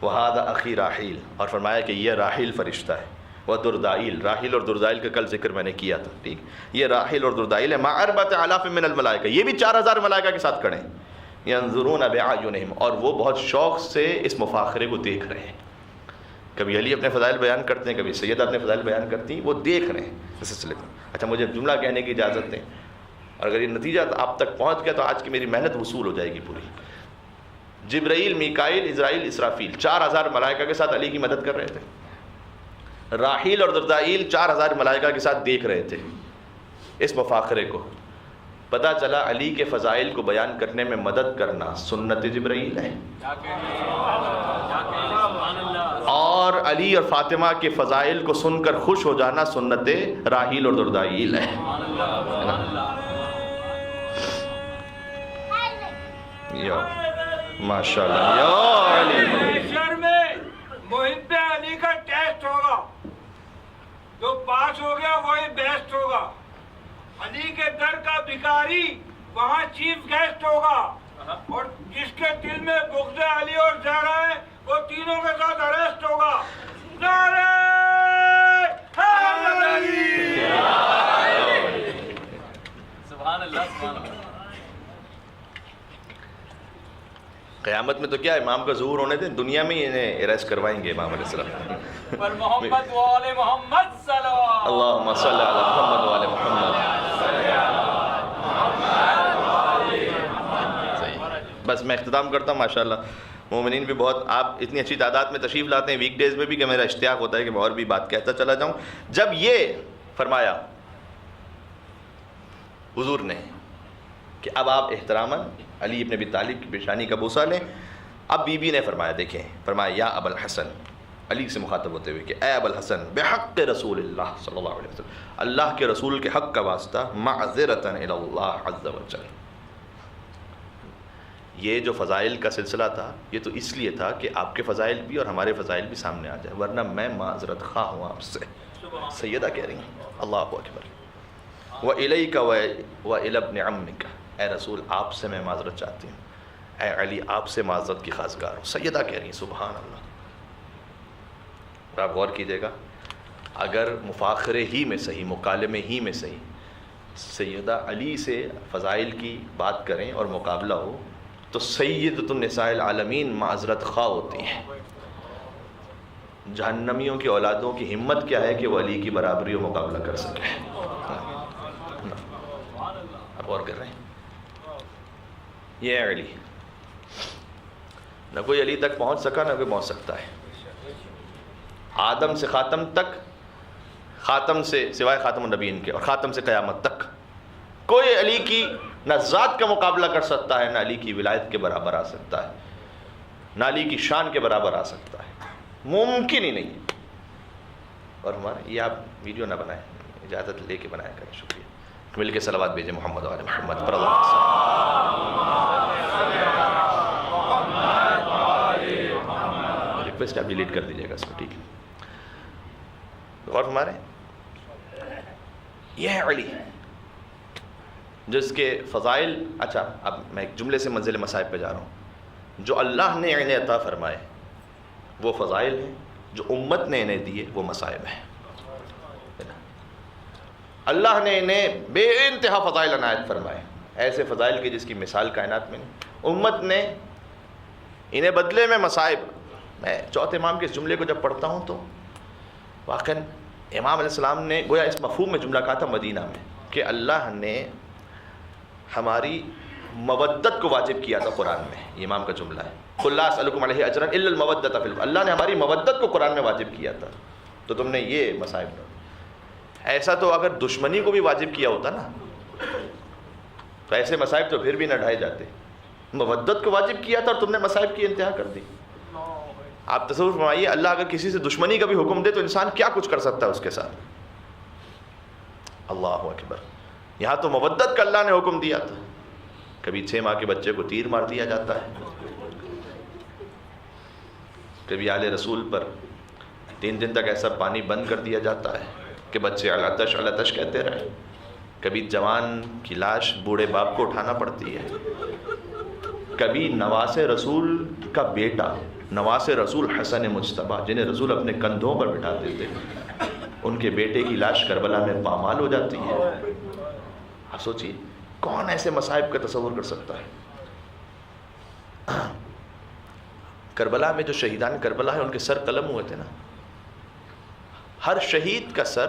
وہذا اخی راحیل، اور فرمایا کہ یہ راحیل فرشتہ ہے. وہ دردائیل، راحیل اور دردائیل کا کل ذکر میں نے کیا تھا، ٹھیک. یہ راحیل اور دردائیل ہے مع 4000 من الملائکہ، یہ بھی 4000 ملائکہ کے ساتھ کھڑے ہیں. ینظرون باعینہم، اور وہ بہت شوق سے اس مفاخرے کو دیکھ رہے ہیں. کبھی علی اپنے فضائل بیان کرتے ہیں، کبھی سیدہ اپنے فضائل بیان کرتی ہیں، وہ دیکھ رہے ہیں اس سلسلے میں. اچھا مجھے جملہ کہنے کی اجازت دیں، اور اگر یہ نتیجہ آپ تک پہنچ گیا تو آج کی میری محنت وصول ہو جائے گی پوری. جبرائیل، میکائیل، عزرائیل، اسرافیل 4000 ملائکہ کے ساتھ علی کی مدد کر رہے تھے. راحیل اور دردائیل 4000 ملائکہ کے ساتھ دیکھ رہے تھے اس مفاخرے کو. پتہ چلا علی کے فضائل کو بیان کرنے میں مدد کرنا سنت جبرائیل ہے، اور علی اور فاطمہ کے فضائل کو سن کر خوش ہو جانا سنت راحیل اور دردائیل ہے. یا ماشاء اللہ یا علی. میں محب علی کا ٹیسٹ ہوگا، جو پاس ہو گیا وہی بیسٹ ہوگا. علی کے در کا بھکاری وہاں چیف گیسٹ ہوگا، اور جس کے دل میں بغض علی اور زہرا ہے وہ تینوں کے ساتھ اریسٹ ہوگا. نعرہ حیدر علی، سبحان اللہ سبحان اللہ. قیامت میں تو کیا امام کا ظہور ہونے دیں، دنیا میں انہیں اریسٹ کروائیں گے امام علیہ السلام. پر محمد و آل محمد صلوات. اللہم صلی علی محمد و آل محمد. بس میں اختتام کرتا ہوں. ماشاءاللہ مومنین بھی بہت، آپ اتنی اچھی تعداد میں تشریف لاتے ہیں ویک ڈیز میں بھی کہ میرا اشتیاق ہوتا ہے کہ میں اور بھی بات کہتا چلا جاؤں. جب یہ فرمایا حضور نے کہ اب آپ احتراماً علی ابن ابی طالب کی پیشانی کا بوسہ لیں. اب بی بی نے فرمایا، دیکھیں، فرمایا یا ابا الحسن، علی سے مخاطب ہوتے ہوئے کہ اے ابا الحسن بحق رسول اللہ صلی اللہ علیہ وسلم، اللہ کے رسول کے حق کا واسطہ، معذرتاً الی اللہ عز وجل. یہ جو فضائل کا سلسلہ تھا یہ تو اس لیے تھا کہ آپ کے فضائل بھی اور ہمارے فضائل بھی سامنے آ جائے، ورنہ میں معذرت خواہ ہوں آپ سے. سیدہ کہہ رہی ہیں اللہ اکبر. وَإِلَيْكَ وَإِلَى ابْنِ عَمِّكَ، اے رسول آپ سے میں معذرت چاہتی ہوں، اے علی آپ سے معذرت کی خواستگار ہوں. سیدہ کہہ رہی ہیں سبحان اللہ. آپ غور کیجئے گا، اگر مفاخرے ہی میں صحیح، مکالمے ہی میں صحیح سیدہ علی سے فضائل کی بات کریں اور مقابلہ ہو تو سیدۃ النساء العالمین معذرت خواہ ہوتی ہیں. جہنمیوں کی اولادوں کی ہمت کیا ہے کہ وہ علی کی برابری و مقابلہ کر سکے. آپ غور کر رہے ہیں، یہ ہے علی. نہ کوئی علی تک پہنچ سکا نہ کوئی پہنچ سکتا ہے. آدم سے خاتم تک، خاتم سے سوائے خاتم النبیین کے، اور خاتم سے قیامت تک کوئی علی کی نہ ذات کا مقابلہ کر سکتا ہے، نہ علی کی ولایت کے برابر آ سکتا ہے، نہ علی کی شان کے برابر آ سکتا ہے. ممکن ہی نہیں. اور ہمارا یہ آپ ویڈیو نہ بنائیں، اجازت لے کے بنایا کریں. شکریہ. مل کے صلوات بھیجیں محمد وعلی محمد پر. ریکویسٹ آپ ڈیلیٹ کر دیجیے گا اس کو، ٹھیک ہے. اور ہمارے یہ ہے علی جس کے فضائل. اچھا اب میں ایک جملے سے منزل مصائب پہ جا رہا ہوں. جو اللہ نے انہیں عطا فرمائے وہ فضائل ہیں، جو امت نے انہیں دیے وہ مصائب ہیں. اللہ نے انہیں بے انتہا فضائل عنایت فرمائے، ایسے فضائل کی جس کی مثال کائنات میں نہیں. امت نے انہیں بدلے میں مصائب. میں چوتھے امام کے اس جملے کو جب پڑھتا ہوں تو واقعاً امام علیہ السلام نے گویا اس مفہوم میں جملہ کہا تھا مدینہ میں کہ اللہ نے ہماری مودت کو واجب کیا تھا قرآن میں. یہ امام کا جملہ ہے، قُلْ لَا أَسْأَلُكُمْ عَلَيْهِ أَجْرًا إِلَّا الْمَوَدَّةَ فِي الْقُرْبَى. اللہ نے ہماری مودت کو قرآن میں واجب کیا تھا تو تم نے یہ مصائب ڈھونڈے. ایسا تو اگر دشمنی کو بھی واجب کیا ہوتا نا تو ایسے مصائب تو پھر بھی نہ ڈھائے جاتے. مودت کو واجب کیا تھا اور تم نے مصائب کی انتہا کر دی. آپ تصور فرمائیے، اللہ اگر کسی سے دشمنی کا بھی حکم دے تو انسان کیا کچھ کر سکتا ہے اس کے ساتھ. اللہ اکبر. یہاں تو مودت کا اللہ نے حکم دیا تھا. کبھی 6 ماہ کے بچے کو تیر مار دیا جاتا ہے، کبھی آل رسول پر 3 دن تک ایسا پانی بند کر دیا جاتا ہے کہ بچے علتش علتش کہتے رہے. کبھی جوان کی لاش بوڑھے باپ کو اٹھانا پڑتی ہے. کبھی نواس رسول کا بیٹا، نواس رسول حسن مجتبیٰ جنہیں رسول اپنے کندھوں پر بٹھاتے تھے، ان کے بیٹے کی لاش کربلا میں پامال ہو جاتی ہے. آپ سوچیے کون ایسے مصائب کا تصور کر سکتا ہے. کربلا میں جو شہیدان کربلا ہیں ان کے سر قلم ہوئے تھے نا، ہر شہید کا سر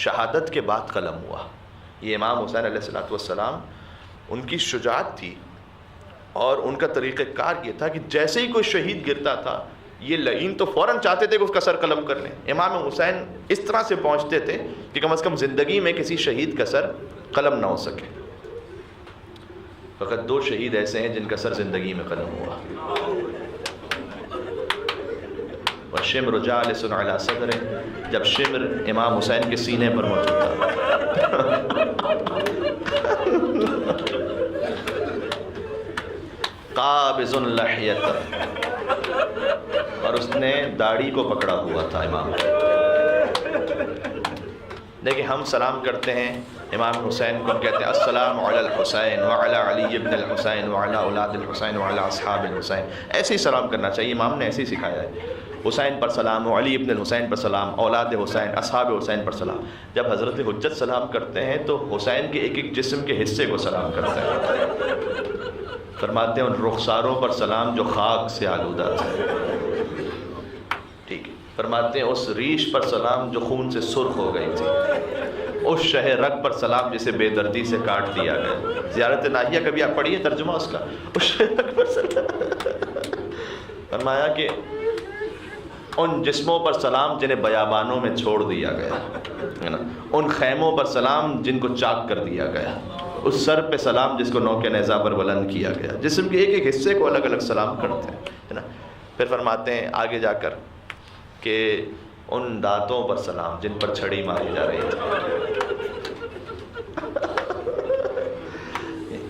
شہادت کے بعد قلم ہوا. یہ امام حسین علیہ السلام ان کی شجاعت تھی اور ان کا طریقہ کار یہ تھا کہ جیسے ہی کوئی شہید گرتا تھا یہ لعین تو فوراً چاہتے تھے کہ اس کا سر قلم کر لیں. امام حسین اس طرح سے پہنچتے تھے کہ کم از کم زندگی میں کسی شہید کا سر قلم نہ ہو سکے. فقط 2 شہید ایسے ہیں جن کا سر زندگی میں قلم ہوا. وَالشِّمْرُ جَالِسٌ عَلَى صَدْرِهِ، جب شمر امام حسین کے سینے پر موجود تھا. قابض لحیۃ، اور اس نے داڑھی کو پکڑا ہوا تھا امام. دیکھیں ہم سلام کرتے ہیں امام حسین کو، ہم کہتے ہیں السلام علی الحسین وعلی علی ابن الحسین وعلی اولاد الحسین وعلی اصحاب الحسین. ایسے ہی سلام کرنا چاہیے، امام نے ایسے ہی سکھایا ہے. حسین پر سلام، علی ابن الحسین پر سلام، اولاد حسین، اصحاب حسین پر سلام. جب حضرت حجت سلام کرتے ہیں تو حسین کے ایک ایک جسم کے حصے کو سلام کرتے ہیں. فرماتے ہیں ان رخساروں پر سلام جو خاک سے آلودہ تھے. ٹھیک ہے. فرماتے ہیں اس ریش پر سلام جو خون سے سرخ ہو گئی تھی. اس شہ رگ پر سلام جسے بے دردی سے کاٹ دیا گیا. زیارت ناہیہ کبھی آپ پڑھیے ترجمہ اس کا. اس شہ رگ پر سلام. فرمایا کہ ان جسموں پر سلام جنہیں بیابانوں میں چھوڑ دیا گیا ہے نا، ان خیموں پر سلام جن کو چاک کر دیا گیا. اس سر پہ سلام جس کو نوک نیزہ پر بلند کیا گیا، جسم کے ایک ایک حصے کو الگ الگ سلام کرتے ہیں، ہے نا. پھر فرماتے ہیں آگے جا کر کہ ان دانتوں پر سلام جن پر چھڑی ماری جا رہی تھی.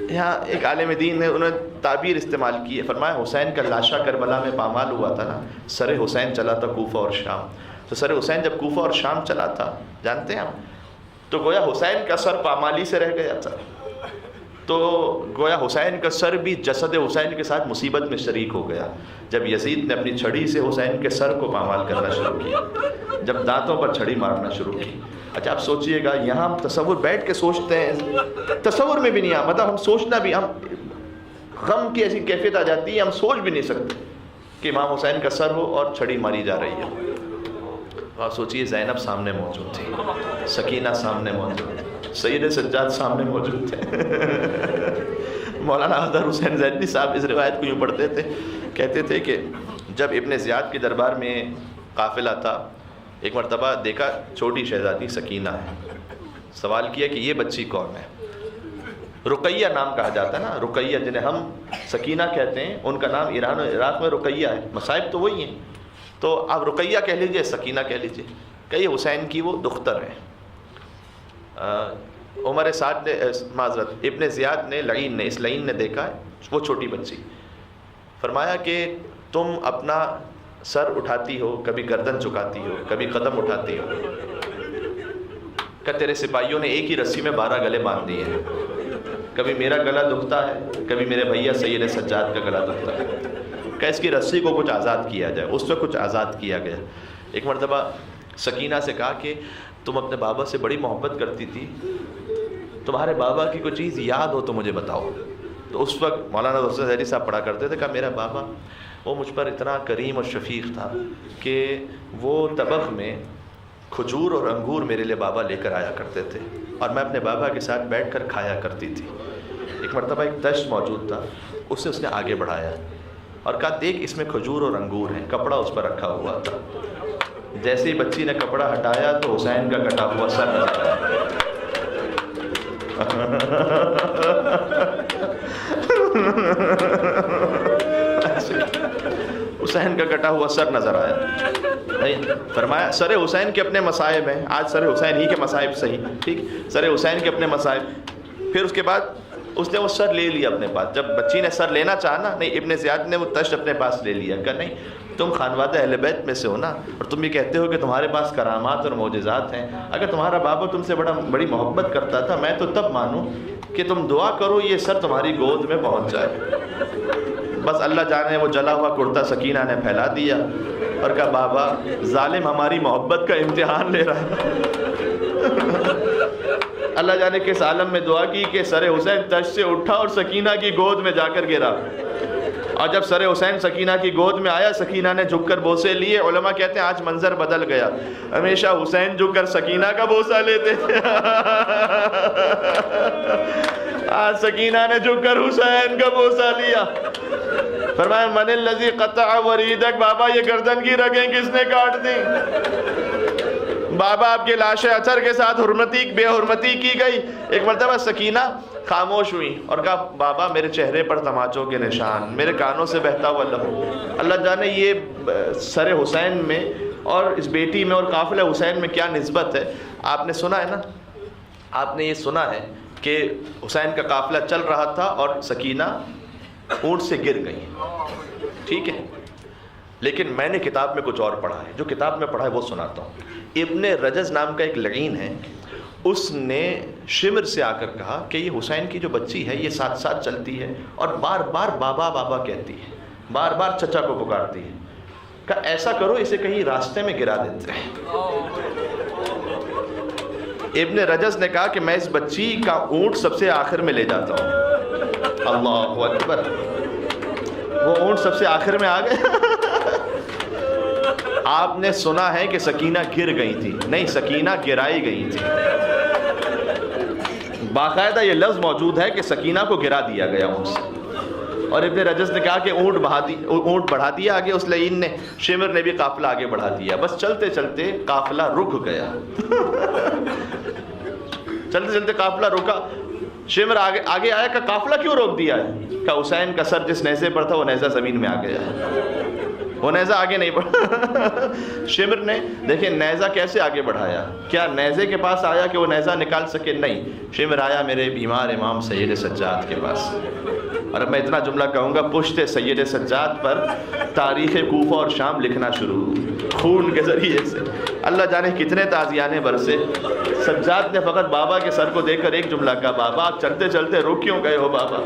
یہاں ایک عالم دین نے انہوں نے تعبیر استعمال کی ہے، فرمایا حسین کا لاشا کربلا میں پامال ہوا تھا نا، سر حسین چلا تھا کوفہ اور شام. تو سر حسین جب کوفہ اور شام چلا تھا جانتے ہیں ہم، تو گویا حسین کا سر پامالی سے رہ گیا تھا، تو گویا حسین کا سر بھی جسد حسین کے ساتھ مصیبت میں شریک ہو گیا جب یزید نے اپنی چھڑی سے حسین کے سر کو پامال کرنا شروع کیا، جب دانتوں پر چھڑی مارنا شروع کی. اچھا آپ سوچئے گا، یہاں ہم تصور بیٹھ کے سوچتے ہیں، تصور میں بھی نہیں آ، مطلب ہم سوچنا بھی، ہم غم کی ایسی کیفیت آ جاتی ہے ہم سوچ بھی نہیں سکتے کہ امام حسین کا سر ہو اور چھڑی ماری جا رہی ہے. آپ سوچئے زینب سامنے موجود تھی، سکینہ سامنے موجود تھی، سید سجاد سامنے موجود تھے. مولانا اظہر حسین زیدی صاحب اس روایت کو یوں پڑھتے تھے، کہتے تھے کہ جب ابن زیاد کے دربار میں قافلہ تھا، ایک مرتبہ دیکھا چھوٹی شہزادی سکینہ ہے، سوال کیا کہ یہ بچی کون ہے. رقیہ نام کہا جاتا ہے نا، رقیہ جنہیں ہم سکینہ کہتے ہیں، ان کا نام ایران و عراق میں رقیہ ہے، مصائب تو وہی ہیں، تو آپ رقیہ کہہ لیجئے، سکینہ کہہ لیجئے، کہ یہ حسین کی وہ دختر ہیں. عمر سعد نے، معذرت، ابن زیاد نے، لعین نے، اس لعین نے دیکھا ہے وہ چھوٹی بچی، فرمایا کہ تم اپنا سر اٹھاتی ہو، کبھی گردن جھکاتی ہو، کبھی قدم اٹھاتی ہو، کہ تیرے سپاہیوں نے ایک ہی رسی میں 12 گلے باندھ دیے ہیں، کبھی میرا گلا دکھتا ہے، کبھی میرے بھیا سید سجاد کا گلا دکھتا ہے، کہ اس کی رسی کو کچھ آزاد کیا جائے. اس میں کچھ آزاد کیا گیا. ایک مرتبہ سکینہ سے کہا کہ تم اپنے بابا سے بڑی محبت کرتی تھی، تمہارے بابا کی کوئی چیز یاد ہو تو مجھے بتاؤ. تو اس وقت مولانا حسین زیدی صاحب پڑھا کرتے تھے، کہا میرا بابا وہ مجھ پر اتنا کریم اور شفیق تھا کہ وہ طبخ میں کھجور اور انگور میرے لیے بابا لے کر آیا کرتے تھے اور میں اپنے بابا کے ساتھ بیٹھ کر کھایا کرتی تھی. ایک مرتبہ ایک دشت موجود تھا، اس نے آگے بڑھایا اور کہا دیکھ اس میں کھجور اور انگور ہیں، کپڑا اس پر رکھا ہوا تھا. جیسے ہی بچی نے کپڑا ہٹایا تو حسین کا کٹا ہوا سر نظر آیا. حسین کا کٹا ہوا سر نظر آیا. نہیں، فرمایا سر حسین کے اپنے مصائب ہیں، آج سر حسین ہی کے مصائب صحیح، ٹھیک، سر حسین کے اپنے مصائب. پھر اس کے بعد اس نے وہ سر لے لیا اپنے پاس. جب بچی نے سر لینا چاہا نا، نہیں، ابن زیاد نے وہ تشت اپنے پاس لے لیا، کہ نہیں تم خانوادہ اہل بیت میں سے ہو نا، اور تم یہ کہتے ہو کہ تمہارے پاس کرامات اور معجزات ہیں. اگر تمہارا بابا تم سے بڑی محبت کرتا تھا، میں تو تب مانوں کہ تم دعا کرو یہ سر تمہاری گود میں پہنچ جائے. بس اللہ جانے وہ جلا ہوا کرتا سکینہ نے پھیلا دیا اور کہا بابا ظالم ہماری محبت کا امتحان لے رہا ہے. اللہ جانے کس عالم میں دعا کی کہ سر حسین تشت سے اٹھا اور سکینہ کی گود میں جا کر گرا. اور جب سر حسین سکینہ کی گود میں آیا، سکینہ نے جھک کر بوسے لیے. علماء کہتے ہیں آج منظر بدل گیا، ہمیشہ حسین جھک کر سکینہ کا بوسہ لیتے تھے، آج سکینہ نے جھک کر حسین کا بوسہ لیا. فرمایا من الذی قطع وریدک، بابا یہ گردن کی رگیں کس نے کاٹ دیں؟ بابا آپ کے لاش اثر کے ساتھ بے حرمتی کی گئی. ایک مرتبہ سکینہ خاموش ہوئی اور کہا بابا میرے چہرے پر تماچوں کے نشان، میرے کانوں سے بہتا ہوا لہو. اللہ جانے یہ سر حسین میں اور اس بیٹی میں اور قافلہ حسین میں کیا نسبت ہے. آپ نے سنا ہے نا، آپ نے یہ سنا ہے کہ حسین کا قافلہ چل رہا تھا اور سکینہ اونٹ سے گر گئی، ٹھیک ہے، لیکن میں نے کتاب میں کچھ اور پڑھا ہے. جو کتاب میں پڑھا ہے وہ سناتا ہوں. ابن رجز نام کا ایک لعین ہے، اس نے شمر سے آ کر کہا کہ یہ حسین کی جو بچی ہے یہ ساتھ ساتھ چلتی ہے اور بار بار بابا بابا کہتی ہے، بار بار چچا کو پکارتی ہے. کہا ایسا کرو اسے کہیں راستے میں گرا دیتے ہیں. ابن رجز نے کہا کہ میں اس بچی کا اونٹ سب سے آخر میں لے جاتا ہوں. اللہ اکبر، وہ اونٹ سب سے آخر میں آ گئے. آپ نے سنا ہے کہ سکینہ گر گئی تھی، نہیں، سکینہ گرائی گئی تھی. باقاعدہ یہ لفظ موجود ہے کہ سکینہ کو گرا دیا گیا اونٹ سے. اور ابن رجز نے کہا کہ اونٹ بڑھا دیا آگے اس لعین نے. شمر نے بھی قافلہ آگے بڑھا دیا. بس چلتے چلتے قافلہ رک گیا. چلتے چلتے قافلہ رکا. شمر آگے آیا کہ قافلہ کیوں روک دیا ہے؟ کہ حسین کا سر جس نیزے پر تھا وہ نیزہ زمین میں آ گیا ہے، وہ نیزہ آگے نہیں بڑھا۔ شمر نے دیکھیں نیزہ کیسے آگے بڑھایا، کیا نیزے کے پاس آیا کہ وہ نیزہ نکال سکے؟ نہیں، شمر آیا میرے بیمار امام سید سجاد کے پاس۔ اور اب میں اتنا جملہ کہوں گا، پشت سید سجاد پر تاریخ کوفہ اور شام لکھنا شروع خون کے ذریعے سے۔ اللہ جانے کتنے تازیانے برسے۔ سجاد نے فقط بابا کے سر کو دیکھ کر ایک جملہ کہا، بابا آپ چلتے چلتے رک کیوں گئے ہو بابا؟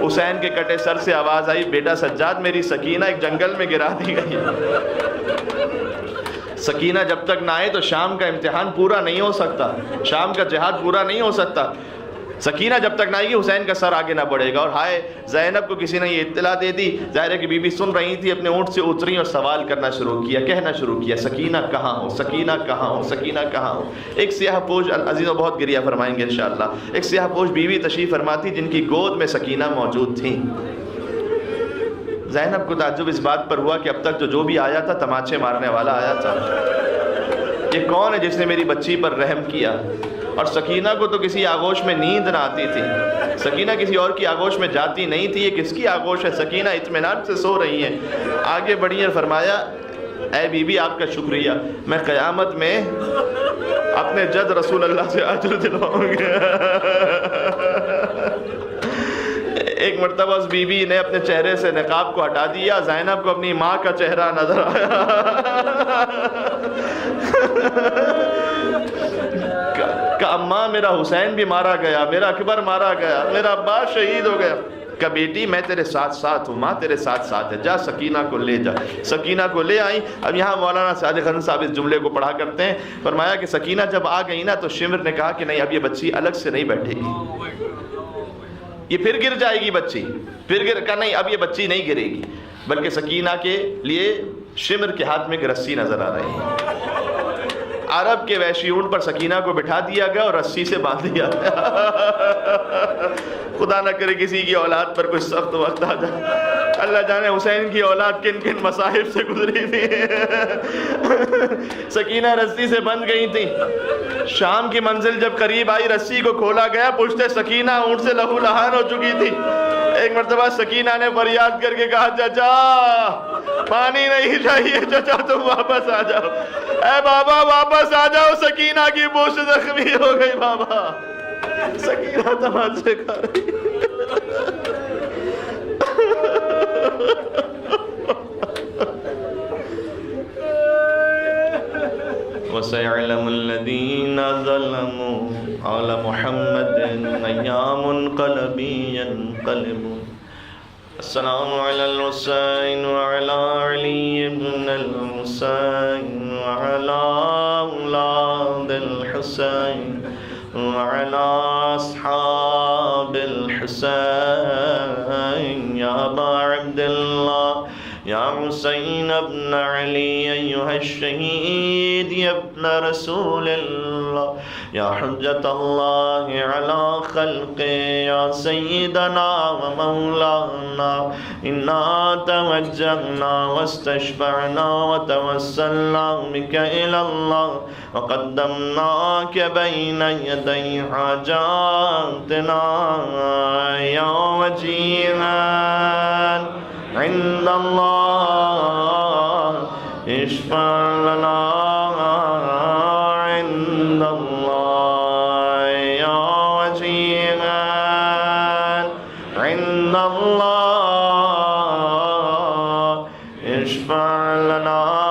حسین کے کٹے سر سے آواز آئی، بیٹا سجاد میری سکینہ ایک جنگل میں گرا دی گئی۔ سکینہ جب تک نہ آئے تو شام کا امتحان پورا نہیں ہو سکتا، شام کا جہاد پورا نہیں ہو سکتا۔ سکینہ جب تک نہ آئے گی حسین کا سر آگے نہ بڑھے گا۔ اور ہائے زینب کو کسی نے یہ اطلاع دے دی، ظاہر ہے کہ بی بی سن رہی تھی، اپنے اونٹ سے اتری اور سوال کرنا شروع کیا، کہنا شروع کیا، سکینہ کہاں ہو، سکینہ کہاں ہو، سکینہ کہاں ہو۔ ایک سیاہ پوش، عزیزوں بہت گریہ فرمائیں گے انشاءاللہ، ایک سیاہ پوش بیوی تشریف فرماتی جن کی گود میں سکینہ موجود تھیں۔ زینب کو تعجب اس بات پر ہوا کہ اب تک جو بھی آیا تھا تماچے مارنے والا آیا تھا، یہ کون ہے جس نے میری بچی پر رحم کیا؟ اور سکینہ کو تو کسی آغوش میں نیند نہ آتی تھی، سکینہ کسی اور کی آغوش میں جاتی نہیں تھی، یہ کس کی آغوش ہے؟ سکینہ اطمینان سے سو رہی ہیں۔ آگے بڑھی اور فرمایا، اے بی بی آپ کا شکریہ، میں قیامت میں اپنے جد رسول اللہ سے اجر دلواؤں گا۔ ایک مرتبہ اس بی بی نے اپنے چہرے سے نقاب کو ہٹا دیا، زینب کو اپنی ماں کا چہرہ نظر آیا۔ کہ اماں میرا حسین بھی مارا گیا، میرا اکبر مارا گیا، میرا عباس شہید ہو گیا۔ کہ بیٹی میں تیرے ساتھ ساتھ ہوں، ماں تیرے ساتھ ساتھ ہے، جا سکینہ کو لے جا۔ سکینہ کو لے آئی۔ اب یہاں مولانا صادق حسن صاحب اس جملے کو پڑھا کرتے ہیں، فرمایا کہ سکینہ جب آ گئی نا تو شمر نے کہا کہ نہیں اب یہ بچی الگ سے نہیں بیٹھے گی، یہ پھر گر جائے گی بچی، کہا نہیں اب یہ بچی نہیں گرے گی، بلکہ سکینہ کے لیے شمر کے ہاتھ میں ایک رسی نظر آ رہی ہے۔ عرب کے وحشی اونٹ پر سکینہ کو بٹھا دیا گیا اور رسی سے باندھ دیا گیا۔ خدا نہ کرے کسی کی اولاد پر کچھ سخت وقت آ جائے۔ اللہ جانے حسین کی اولاد کن کن مصائب سے گزری تھی۔ سکینہ رسی سے بندھ گئی تھی۔ شام کی منزل جب قریب آئی رسی کو کھولا گیا، پشت سکینہ اونٹ سے لہو لہان ہو چکی تھی۔ ایک مرتبہ سکینہ نے فریاد کر کے کہا، چچا پانی نہیں چاہیے، چچا تم واپس آ جاؤ، اے بابا واپس آ جاؤ، سکینہ کی پشت زخمی ہو گئی بابا۔ سکینہ تماچے کھا رہی۔ وَسَيَعْلَمُ الَّذِينَ ظَلَمُوا عَلَى مُحَمَّدٍ أَيَّامُ انقلبی ينقلبون۔ السلام علی الحسین وعلی علی بن الحسین وعلی اولاد الحسین وعلی اصحاب الحسین یا ابا عبداللہ یا حسین ابن علی ایہا الشہید یا ابن رسول اللہ یا حجت اللہ علی خلق یا سیدنا و مولانا انا توجہنا واستشفعنا وتوسلنا بک الی اللہ وقدمناک بین یدی حاجاتنا یا وجیہان عند اللہ اشفع لنا عند اللہ یا وجیہان عند اللہ اشفع لنا